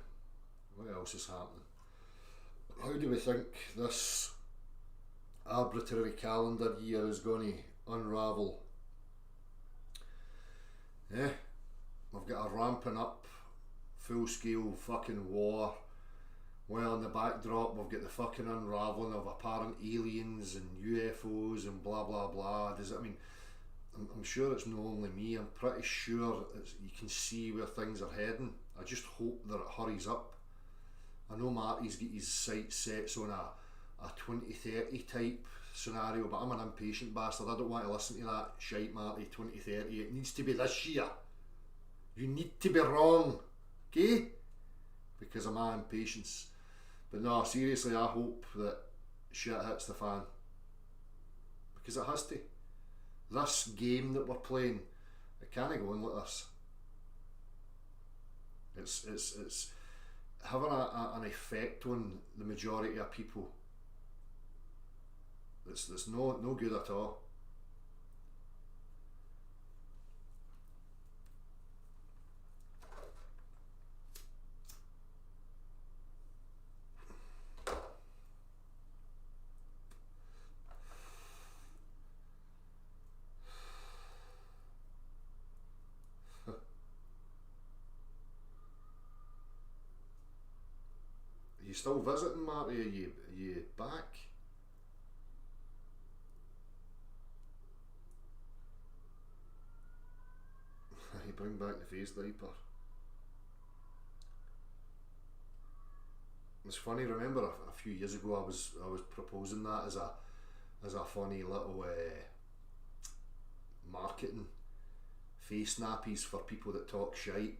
what else is happening? How do we think this arbitrary calendar year is going to unravel? We've got a ramping up, full scale fucking war. Well, in the backdrop we've got the fucking unravelling of apparent aliens and UFOs and blah blah blah. I'm sure it's not only me. I'm pretty sure you can see where things are heading. I just hope that it hurries up. I know Marty's got his sights set on a 2030 type scenario, but I'm an impatient bastard. I don't want to listen to that shite, Marty. 2030. It needs to be this year. You need to be wrong, okay? Because of my impatience. But no, seriously, I hope that shit hits the fan, because it has to. This game that we're playing, it can't go on like this. It's having an effect on the majority of people. It's no good at all. Are you still visiting, Marty? Are you back? You bring back the face diaper. It's funny. Remember a few years ago, I was proposing that as a funny little marketing. Face nappies for people that talk shite,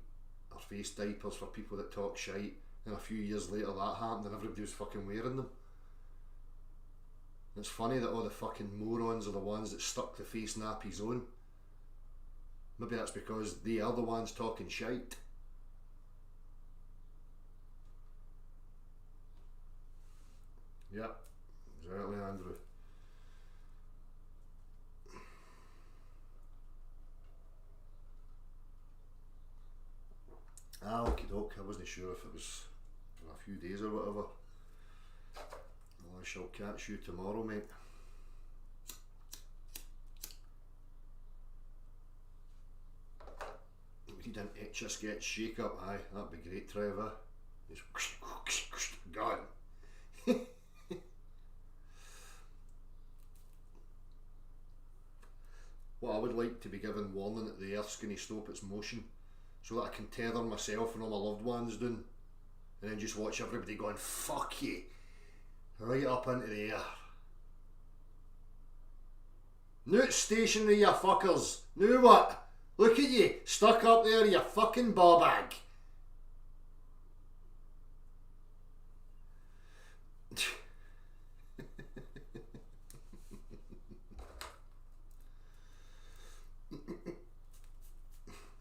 or face diapers for people that talk shite. And a few years later that happened and everybody was fucking wearing them. It's funny that all the fucking morons are the ones that stuck the face nappies on. Maybe that's because they are the ones talking shite. Yep, exactly, Andrew. Okie doke, I wasn't sure if it was for a few days or whatever. Well, I shall catch you tomorrow, mate. We need an Etch-a-Sketch shake-up, aye, that'd be great, Trevor. Just gone. What I would like to be given warning that the Earth's going to stop its motion, so that I can tether myself and all my loved ones down, and then just watch everybody going, fuck you, right up into the air. Now it's stationary, you fuckers. Now what? Look at you, stuck up there, you fucking ball-bag.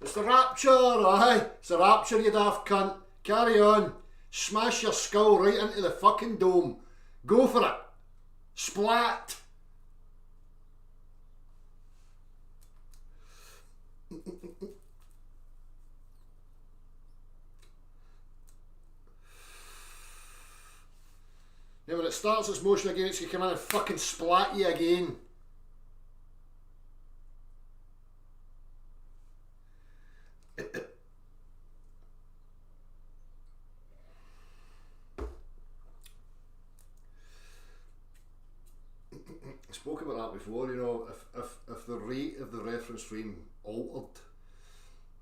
It's the rapture, aye. It's the rapture, you daft cunt. Carry on. Smash your skull right into the fucking dome. Go for it. Splat. Yeah, when it starts its motion again, it's going to come in and fucking splat you again. I spoke about that before, you know, if the rate of the reference frame altered,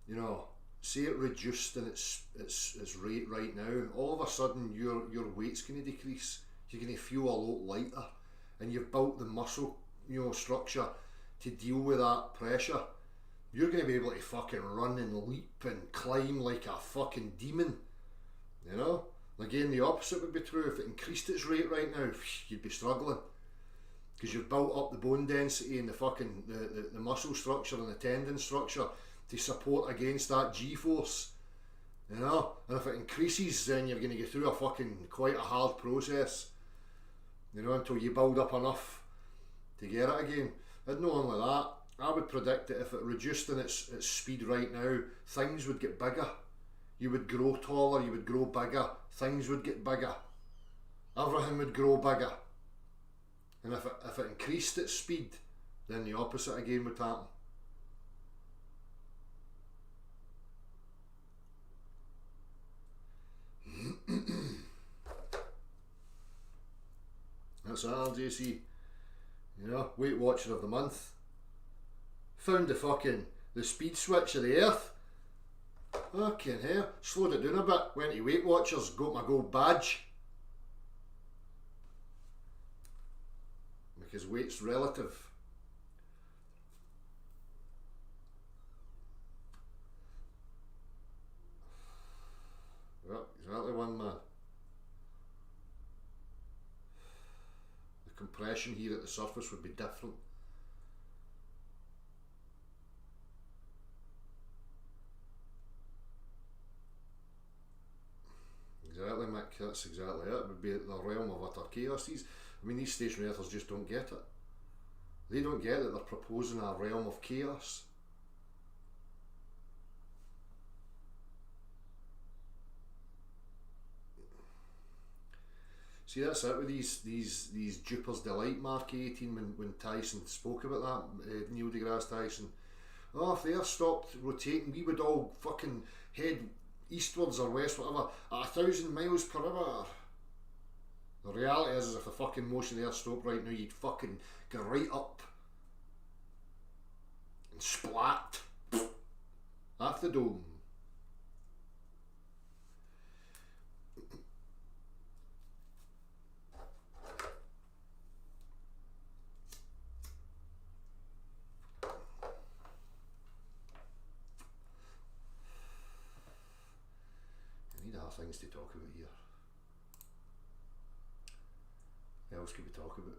you know, say it reduced in its rate right now, all of a sudden your weight's going to decrease, you're going to feel a lot lighter, and you've built the muscle, you know, structure to deal with that pressure. You're going to be able to fucking run and leap and climb like a fucking demon, you know. Again, the opposite would be true. If it increased its rate right now, you'd be struggling, because you've built up the bone density and the fucking the muscle structure and the tendon structure to support against that G-force, you know. And if it increases, then you're going to go through quite a hard process, you know, until you build up enough to get it again. And not only that, I would predict that if it reduced in its speed right now, things would get bigger. You would grow taller, you would grow bigger, things would get bigger, everything would grow bigger. And if it increased its speed, then the opposite again would happen. That's RJC, you know, Weight Watcher of the Month. Found the speed switch of the Earth. Fucking hell, slowed it down a bit, went to Weight Watchers, got my gold badge. Because weight's relative. Yep, exactly, one man. compression here at the surface would be different. Exactly, Mick, that's exactly it. It would be the realm of utter chaos. These stationary earthers just don't get it. They don't get that they're proposing a realm of chaos. See, that's it with these Jupiter's Delight Mark 18 when Tyson spoke about that, Neil deGrasse Tyson. Oh, if the Earth stopped rotating, we would all fucking head eastwards or west, whatever, at 1,000 miles per hour. The reality is if the fucking motion of the Earth stopped right now, you'd fucking go right up and splat off the dome. Things to talk about here. What else could we talk about?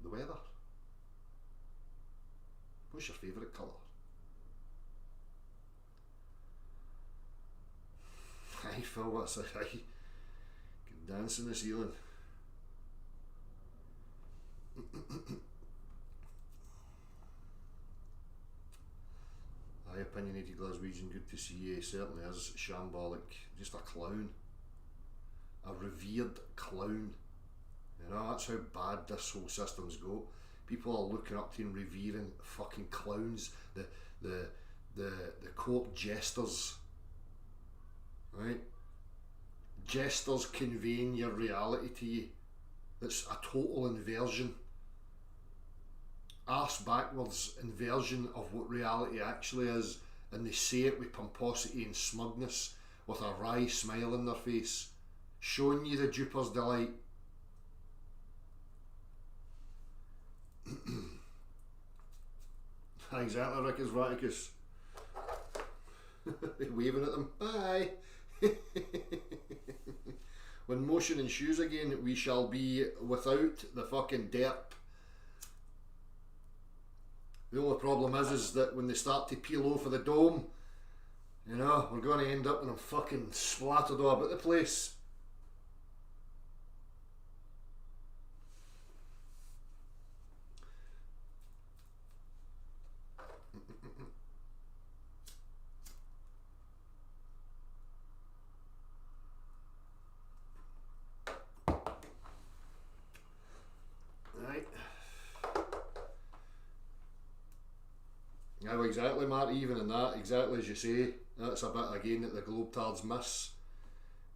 The weather. What's your favourite colour? Aye, Phil, what's that? Aye. Can dance in the ceiling. Aye, opinionated Glaswegian, good to see you. Certainly is shambolic, just a clown, a revered clown. You know, that's how bad this whole system's got. People are looking up to and revering fucking clowns, the court jesters, right? Jesters conveying your reality to you. That's a total inversion. Arse backwards inversion of what reality actually is, and they say it with pomposity and smugness, with a wry smile on their face, showing you the Jupiter's Delight. Exactly, Rickus Raticus. Waving at them. Bye. When motion ensues again, we shall be without the fucking derp. The only problem is that when they start to peel off of the dome, you know, we're going to end up with them fucking splattered all about the place. Right. Now exactly, Mark, even in that, exactly as you say, that's a bit again that the Globetards miss.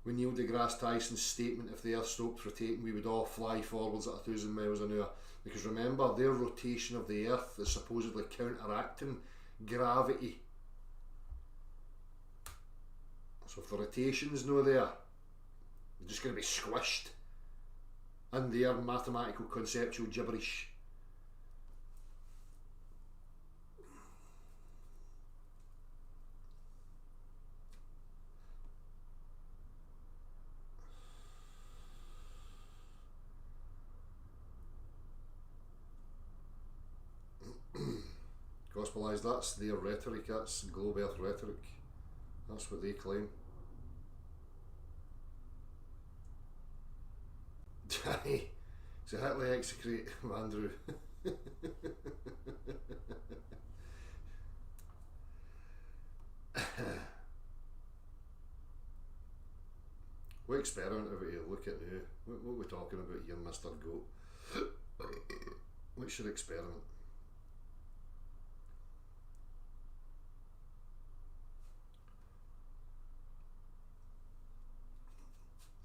With Neil deGrasse Tyson's statement, if the Earth stopped rotating, we would all fly forwards at 1,000 miles an hour. Because remember, their rotation of the Earth is supposedly counteracting gravity. So if the rotation's no there, we're just going to be squished in their mathematical conceptual gibberish. Gospelized, that's their rhetoric, that's globe earth rhetoric. That's what they claim. Exactly, execrate Andrew. What experiment are we to look at now? What are we talking about here, Mr. Goat? What's your experiment?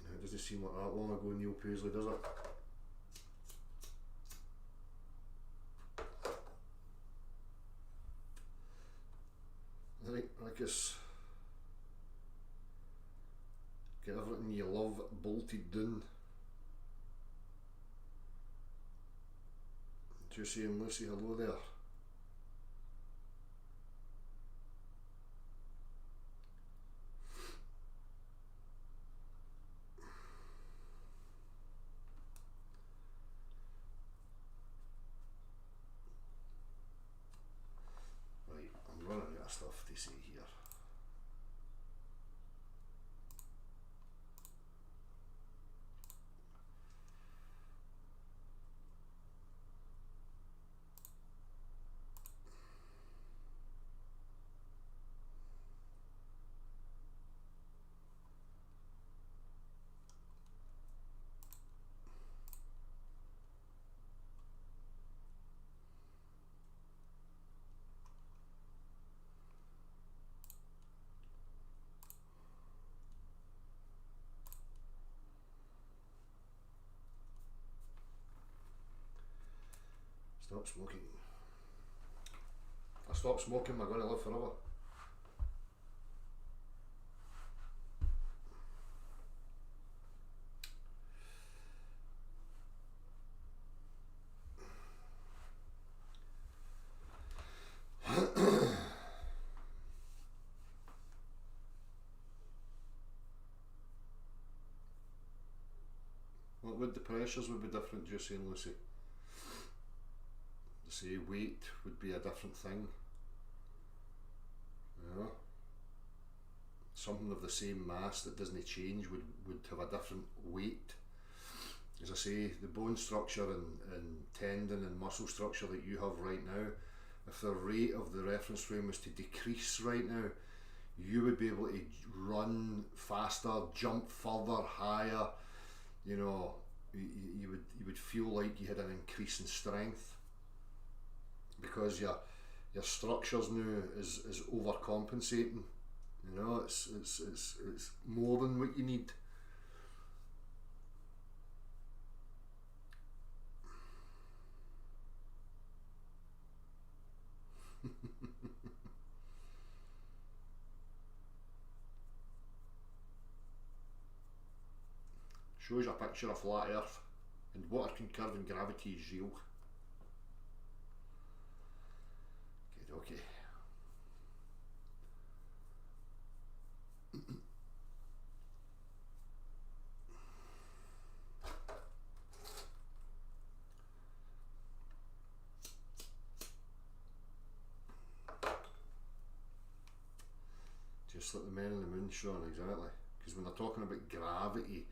It doesn't seem like that long ago, Neil Paisley, does it? Right, I guess get everything you love bolted down. Just saying Lucy hello there. stop smoking. If I stop smoking, am I going to live forever? What would the pressures would be different, you're saying, Lucy? Say weight would be a different thing. You know? Something of the same mass that doesn't change would have a different weight. As I say, the bone structure and tendon and muscle structure that you have right now, if the rate of the reference frame was to decrease right now, you would be able to run faster, jump further, higher. You know, you would feel like you had an increase in strength, because your structures now is overcompensating. You know, it's more than what you need. Shows a picture of flat earth, and water can curve in gravity is real. Okay. Just like the men in the moon, Sean, exactly. Because when they're talking about gravity,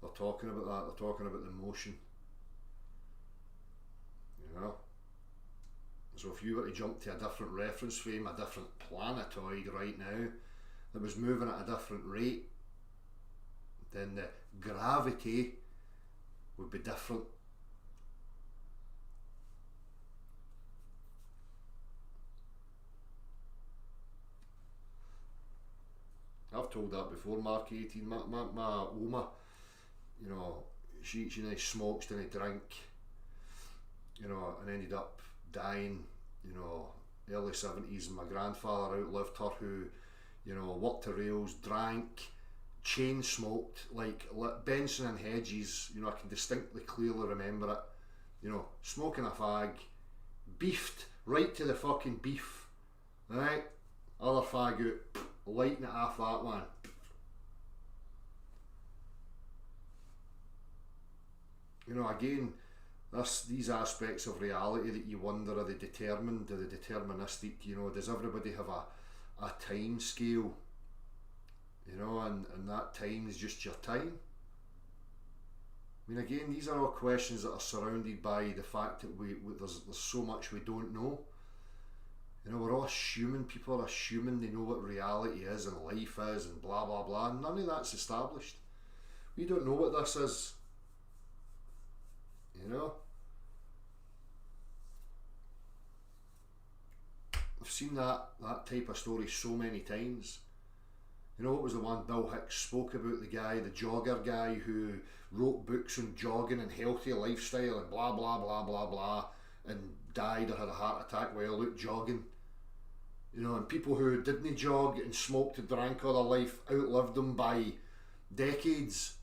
they're talking about that, they're talking about the motion. You know? So if you were to jump to a different reference frame, a different planetoid right now, that was moving at a different rate, then the gravity would be different. I've told that before, Mark 18, my Oma, you know, she didn't smoke, she didn't drink, you know, and ended up dying, you know, early 70s, and my grandfather outlived her, who, you know, worked the rails, drank, chain smoked, like Benson and Hedges, you know, I can distinctly clearly remember it, you know, smoking a fag, beefed right to the fucking beef, right, other fag out, lighting it off that one. You know, again, these aspects of reality that you wonder, are they determined, are they deterministic, you know, does everybody have a time scale, you know, and that time is just your time? I mean, again, these are all questions that are surrounded by the fact that there's so much we don't know. You know, we're all human, people are assuming they know what reality is and life is and blah blah blah, and none of that's established. We don't know what this is, you know. I've seen that type of story so many times. You know, what was the one Bill Hicks spoke about, the jogger guy who wrote books on jogging and healthy lifestyle and blah blah blah blah blah, and died or had a heart attack while out jogging. You know, and people who didn't jog and smoked and drank all their life outlived them by decades.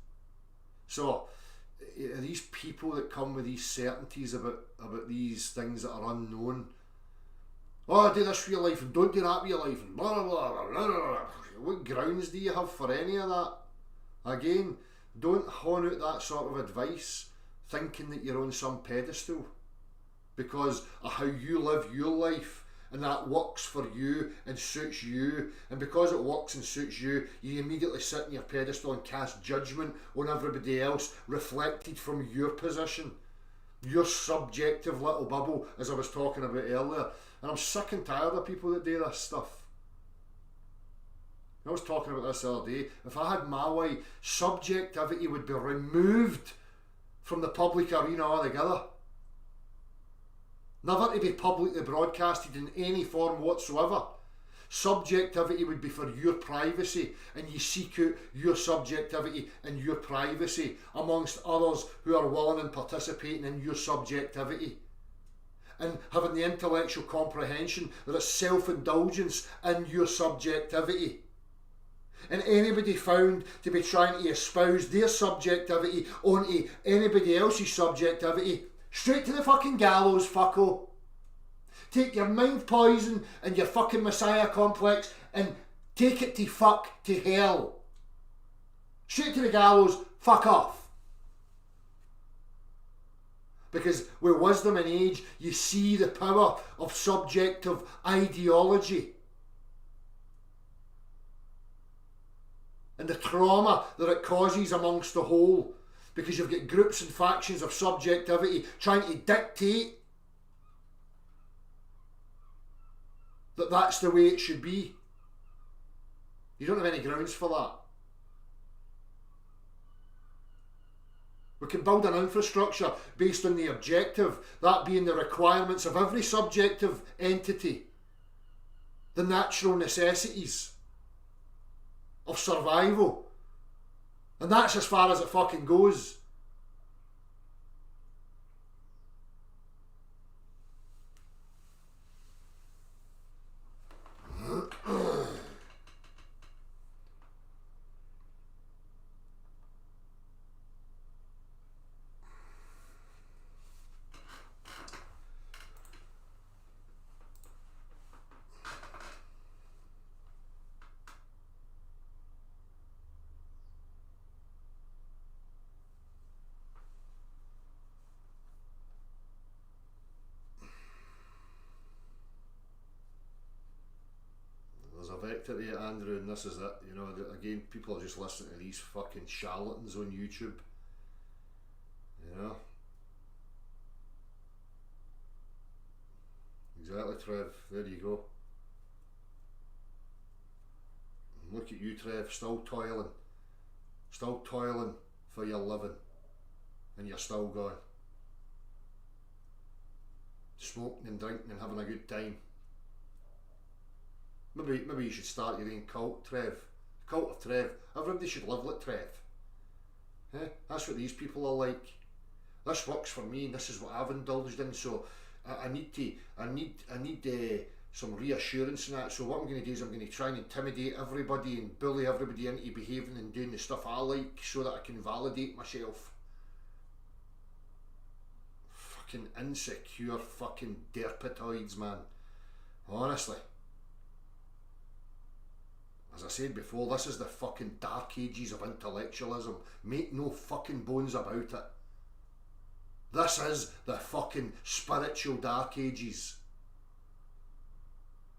So these people that come with these certainties about these things that are unknown, oh, do this for your life and don't do that for your life and blah blah blah blah blah blah. What grounds do you have for any of that? Again, don't hone out that sort of advice thinking that you're on some pedestal because of how you live your life, and that works for you and suits you, and because it works and suits you, you immediately sit in your pedestal and cast judgment on everybody else reflected from your position, your subjective little bubble, as I was talking about earlier. And I'm sick and tired of people that do this stuff. I was talking about this the other day. If I had my way, subjectivity would be removed from the public arena altogether. Never to be publicly broadcasted in any form whatsoever. Subjectivity would be for your privacy, and you seek out your subjectivity and your privacy amongst others who are willing and participating in your subjectivity. and having the intellectual comprehension that it's self-indulgence in your subjectivity. And anybody found to be trying to espouse their subjectivity onto anybody else's subjectivity, straight to the fucking gallows, fucko. Take your mind poison and your fucking messiah complex and take it to hell. Straight to the gallows, fuck off. Because with wisdom and age, you see the power of subjective ideology. And the trauma that it causes amongst the whole. Because you've got groups and factions of subjectivity trying to dictate that that's the way it should be. You don't have any grounds for that. We can build an infrastructure based on the objective, that being the requirements of every subjective entity, the natural necessities of survival. And that's as far as it fucking goes. Victory, Andrew, and this is it. You know, again, people are just listening to these fucking charlatans on YouTube. You know? Exactly, Trev. There you go. And look at you, Trev, still toiling for your living, and you're still going. Smoking and drinking and having a good time. Maybe you should start your own cult, Trev. Cult of Trev. Everybody should live like Trev. That's what these people are like. This works for me, and this is what I've indulged in. So I need some reassurance in that. So what I'm going to do is I'm going to try and intimidate everybody and bully everybody into behaving and doing the stuff I like, so that I can validate myself. Fucking insecure fucking derpatoids, man. Honestly. As I said before, this is the fucking dark ages of intellectualism. Make no fucking bones about it. This is the fucking spiritual dark ages.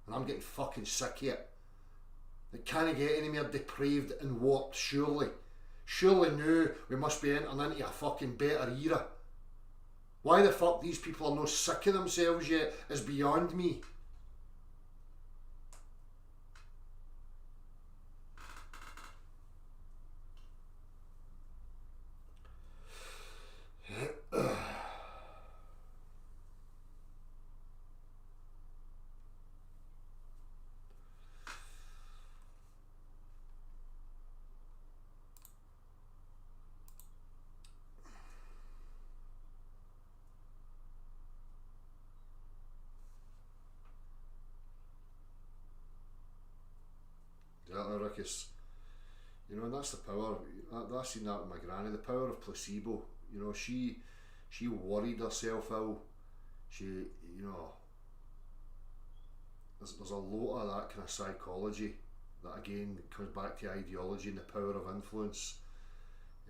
And I'm getting fucking sick of it. It can't get any more depraved and warped, surely. Surely now we must be entering into a fucking better era. Why the fuck these people are not sick of themselves yet is beyond me. Ruckus. You know, and that's the power. I've seen that with my granny. The power of placebo. You know, she worried herself ill. She, you know, there's a lot of that kind of psychology that again comes back to ideology and the power of influence.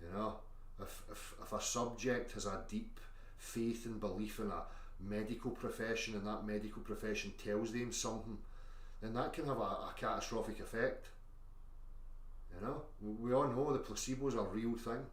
You know, if a subject has a deep faith and belief in a medical profession, and that medical profession tells them something, then that can have a catastrophic effect. You know, we all know the placebo is a real thing.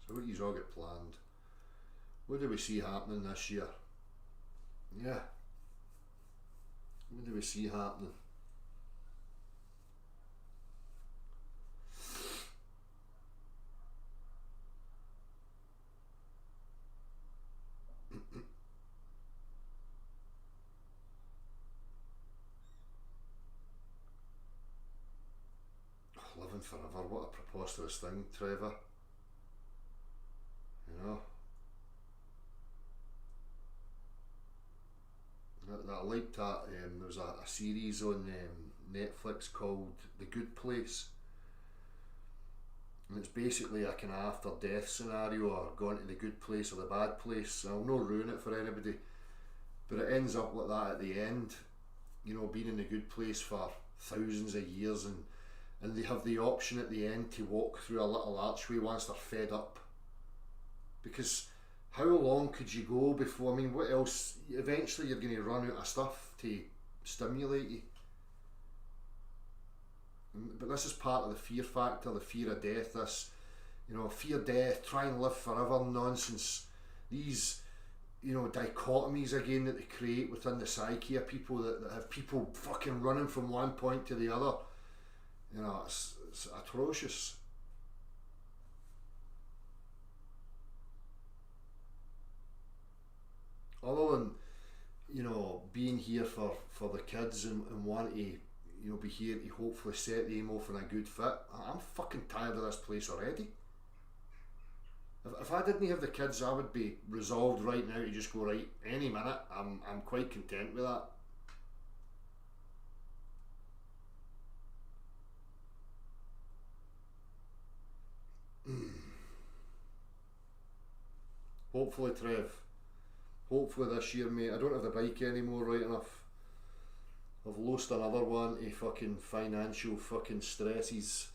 So what you all got planned? What do we see happening this year? Yeah. What do we see happening? forever. What a preposterous thing, Trevor. You know? I liked that. There was a series on Netflix called The Good Place. And it's basically a kind of after death scenario, or going to the good place or the bad place. I'll not ruin it for anybody, but it ends up like that at the end. You know, being in the good place for thousands of years, and they have the option at the end to walk through a little archway once they're fed up. Because how long could you go before, I mean, what else? Eventually you're going to run out of stuff to stimulate you. But this is part of the fear factor, the fear of death, this, you know, fear death, try and live forever nonsense. These, you know, dichotomies again that they create within the psyche of people, that have people fucking running from one point to the other. You know, it's atrocious. Other than, you know, being here for the kids and want to, you know, be here to hopefully set them off in a good fit, I'm fucking tired of this place already. If I didn't have the kids, I would be resolved right now to just go, right, any minute, I'm quite content with that. Hopefully, Trev. Hopefully this year, mate. I don't have the bike anymore, right enough. I've lost another one to fucking financial fucking stresses.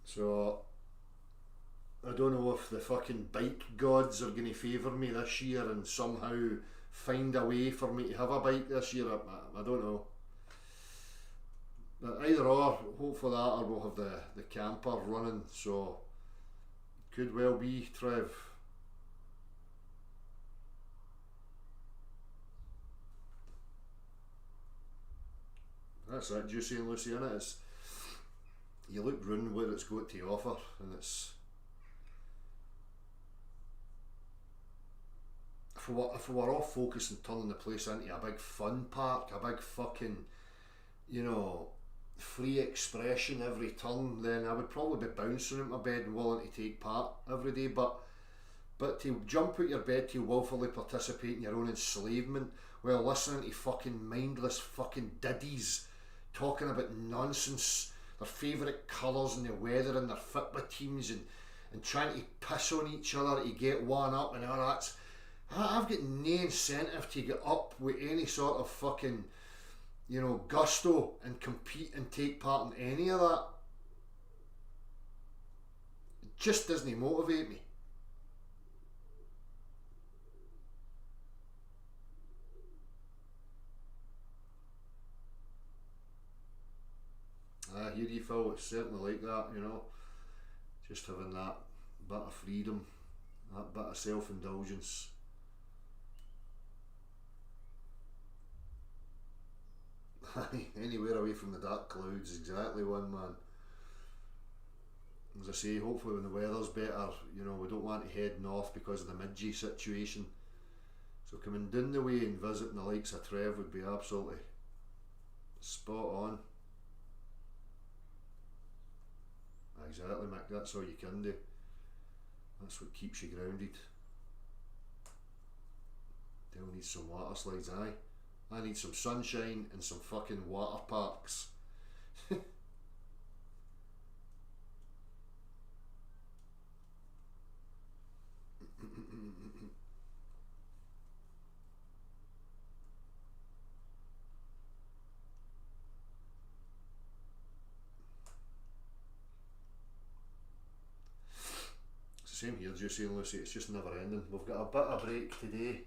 So I don't know if the fucking bike gods are going to favour me this year and somehow find a way for me to have a bike this year. I don't know. But either or, hopefully that, or we'll have the camper running. So could well be, Trev. That's it, Juicy and Lucy, innit? It's, you look ruined what it's got to offer, and it's, if we were all focused on turning the place into a big fun park, a big fucking, you know, free expression every turn, then I would probably be bouncing out my bed and willing to take part every day. But to jump out your bed to willfully participate in your own enslavement while listening to fucking mindless fucking diddies talking about nonsense, their favourite colours and the weather and their football teams, and trying to piss on each other to get one up and all that. I've got no incentive to get up with any sort of fucking, you know, gusto and compete and take part in any of that. It just doesn't motivate me. I hear you, Phil. It's certainly like that, you know. Just having that bit of freedom, that bit of self-indulgence. Anywhere away from the dark clouds, exactly, one man. As I say, hopefully when the weather's better, you know, we don't want to head north because of the Midgey situation. So coming down the way and visiting the likes of Trev would be absolutely spot on. Exactly, Mick, that's all you can do. That's what keeps you grounded. They'll need some water slides, aye. I need some sunshine and some fucking water parks. Same here, Juicy and Lucy, it's just never ending. We've got a bit of break today,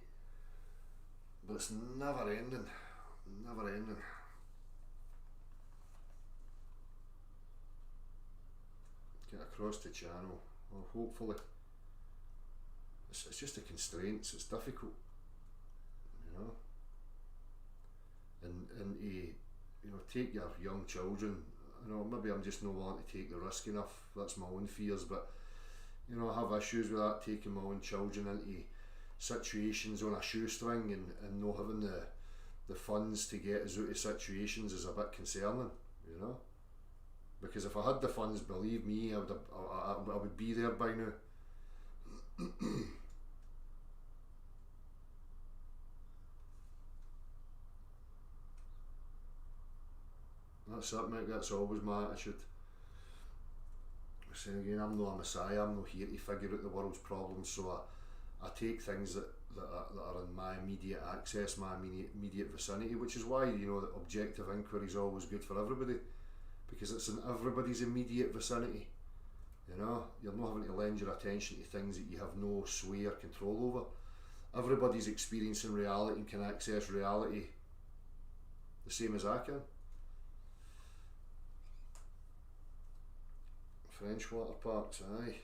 but it's never ending, never ending. Get across the channel, well, hopefully. It's just the constraints, it's difficult, you know. And to, you know, take your young children, you know, maybe I'm just not willing to take the risk enough, that's my own fears, but you know, I have issues with that, taking my own children into situations on a shoestring and not having the funds to get us out of situations is a bit concerning, you know. Because if I had the funds, believe me, I would be there by now. That's it, mate. That's always my attitude. Saying again, I'm not a messiah. I'm not here to figure out the world's problems. So I take things that are in my immediate access, my immediate vicinity, which is why, you know, that objective inquiry is always good for everybody, because it's in everybody's immediate vicinity. You know, you're not having to lend your attention to things that you have no sway or control over. Everybody's experiencing reality and can access reality the same as I can. French water parks, aye.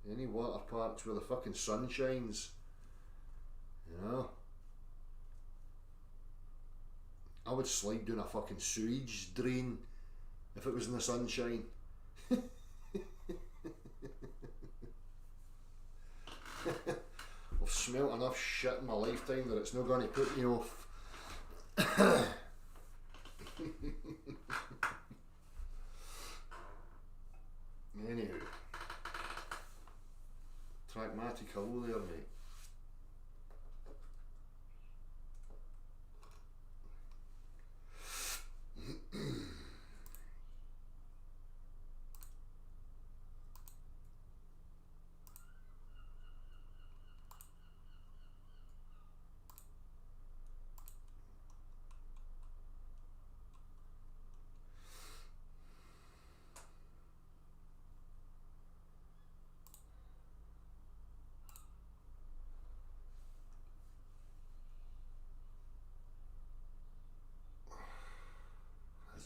Any water parks where the fucking sun shines. You know? I would slide down a fucking sewage drain if it was in the sunshine. I've smelt enough shit in my lifetime that it's not going to put me off. Anywho, pragmatic hello there, mate.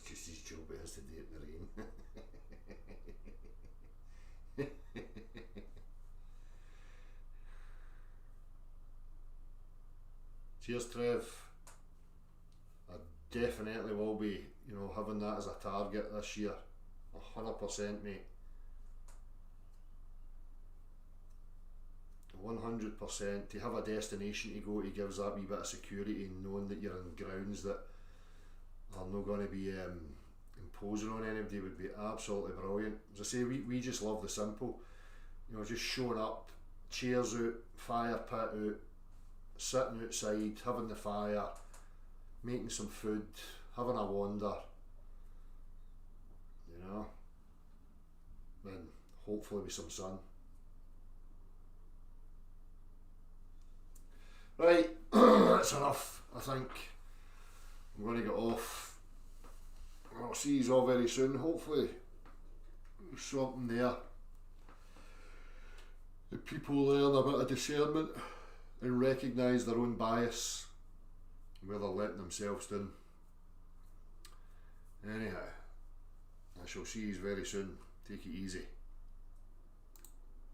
Just his job, it has to do it in the rain. Cheers, Trev. I definitely will be, you know, having that as a target this year. 100%, mate. 100%. To have a destination to go to gives that wee bit of security, knowing that you're in grounds that are not going to be imposing on anybody would be absolutely brilliant. As I say, we just love the simple, you know, just showing up, chairs out, fire pit out, sitting outside, having the fire, making some food, having a wander, you know, and hopefully with some sun. Right, that's enough, I think. I'm going to get off. I'll see you all very soon, hopefully. There's something there. The people learn a bit of discernment and recognise their own bias where they're letting themselves down. Anyhow, I shall see you very soon. Take it easy.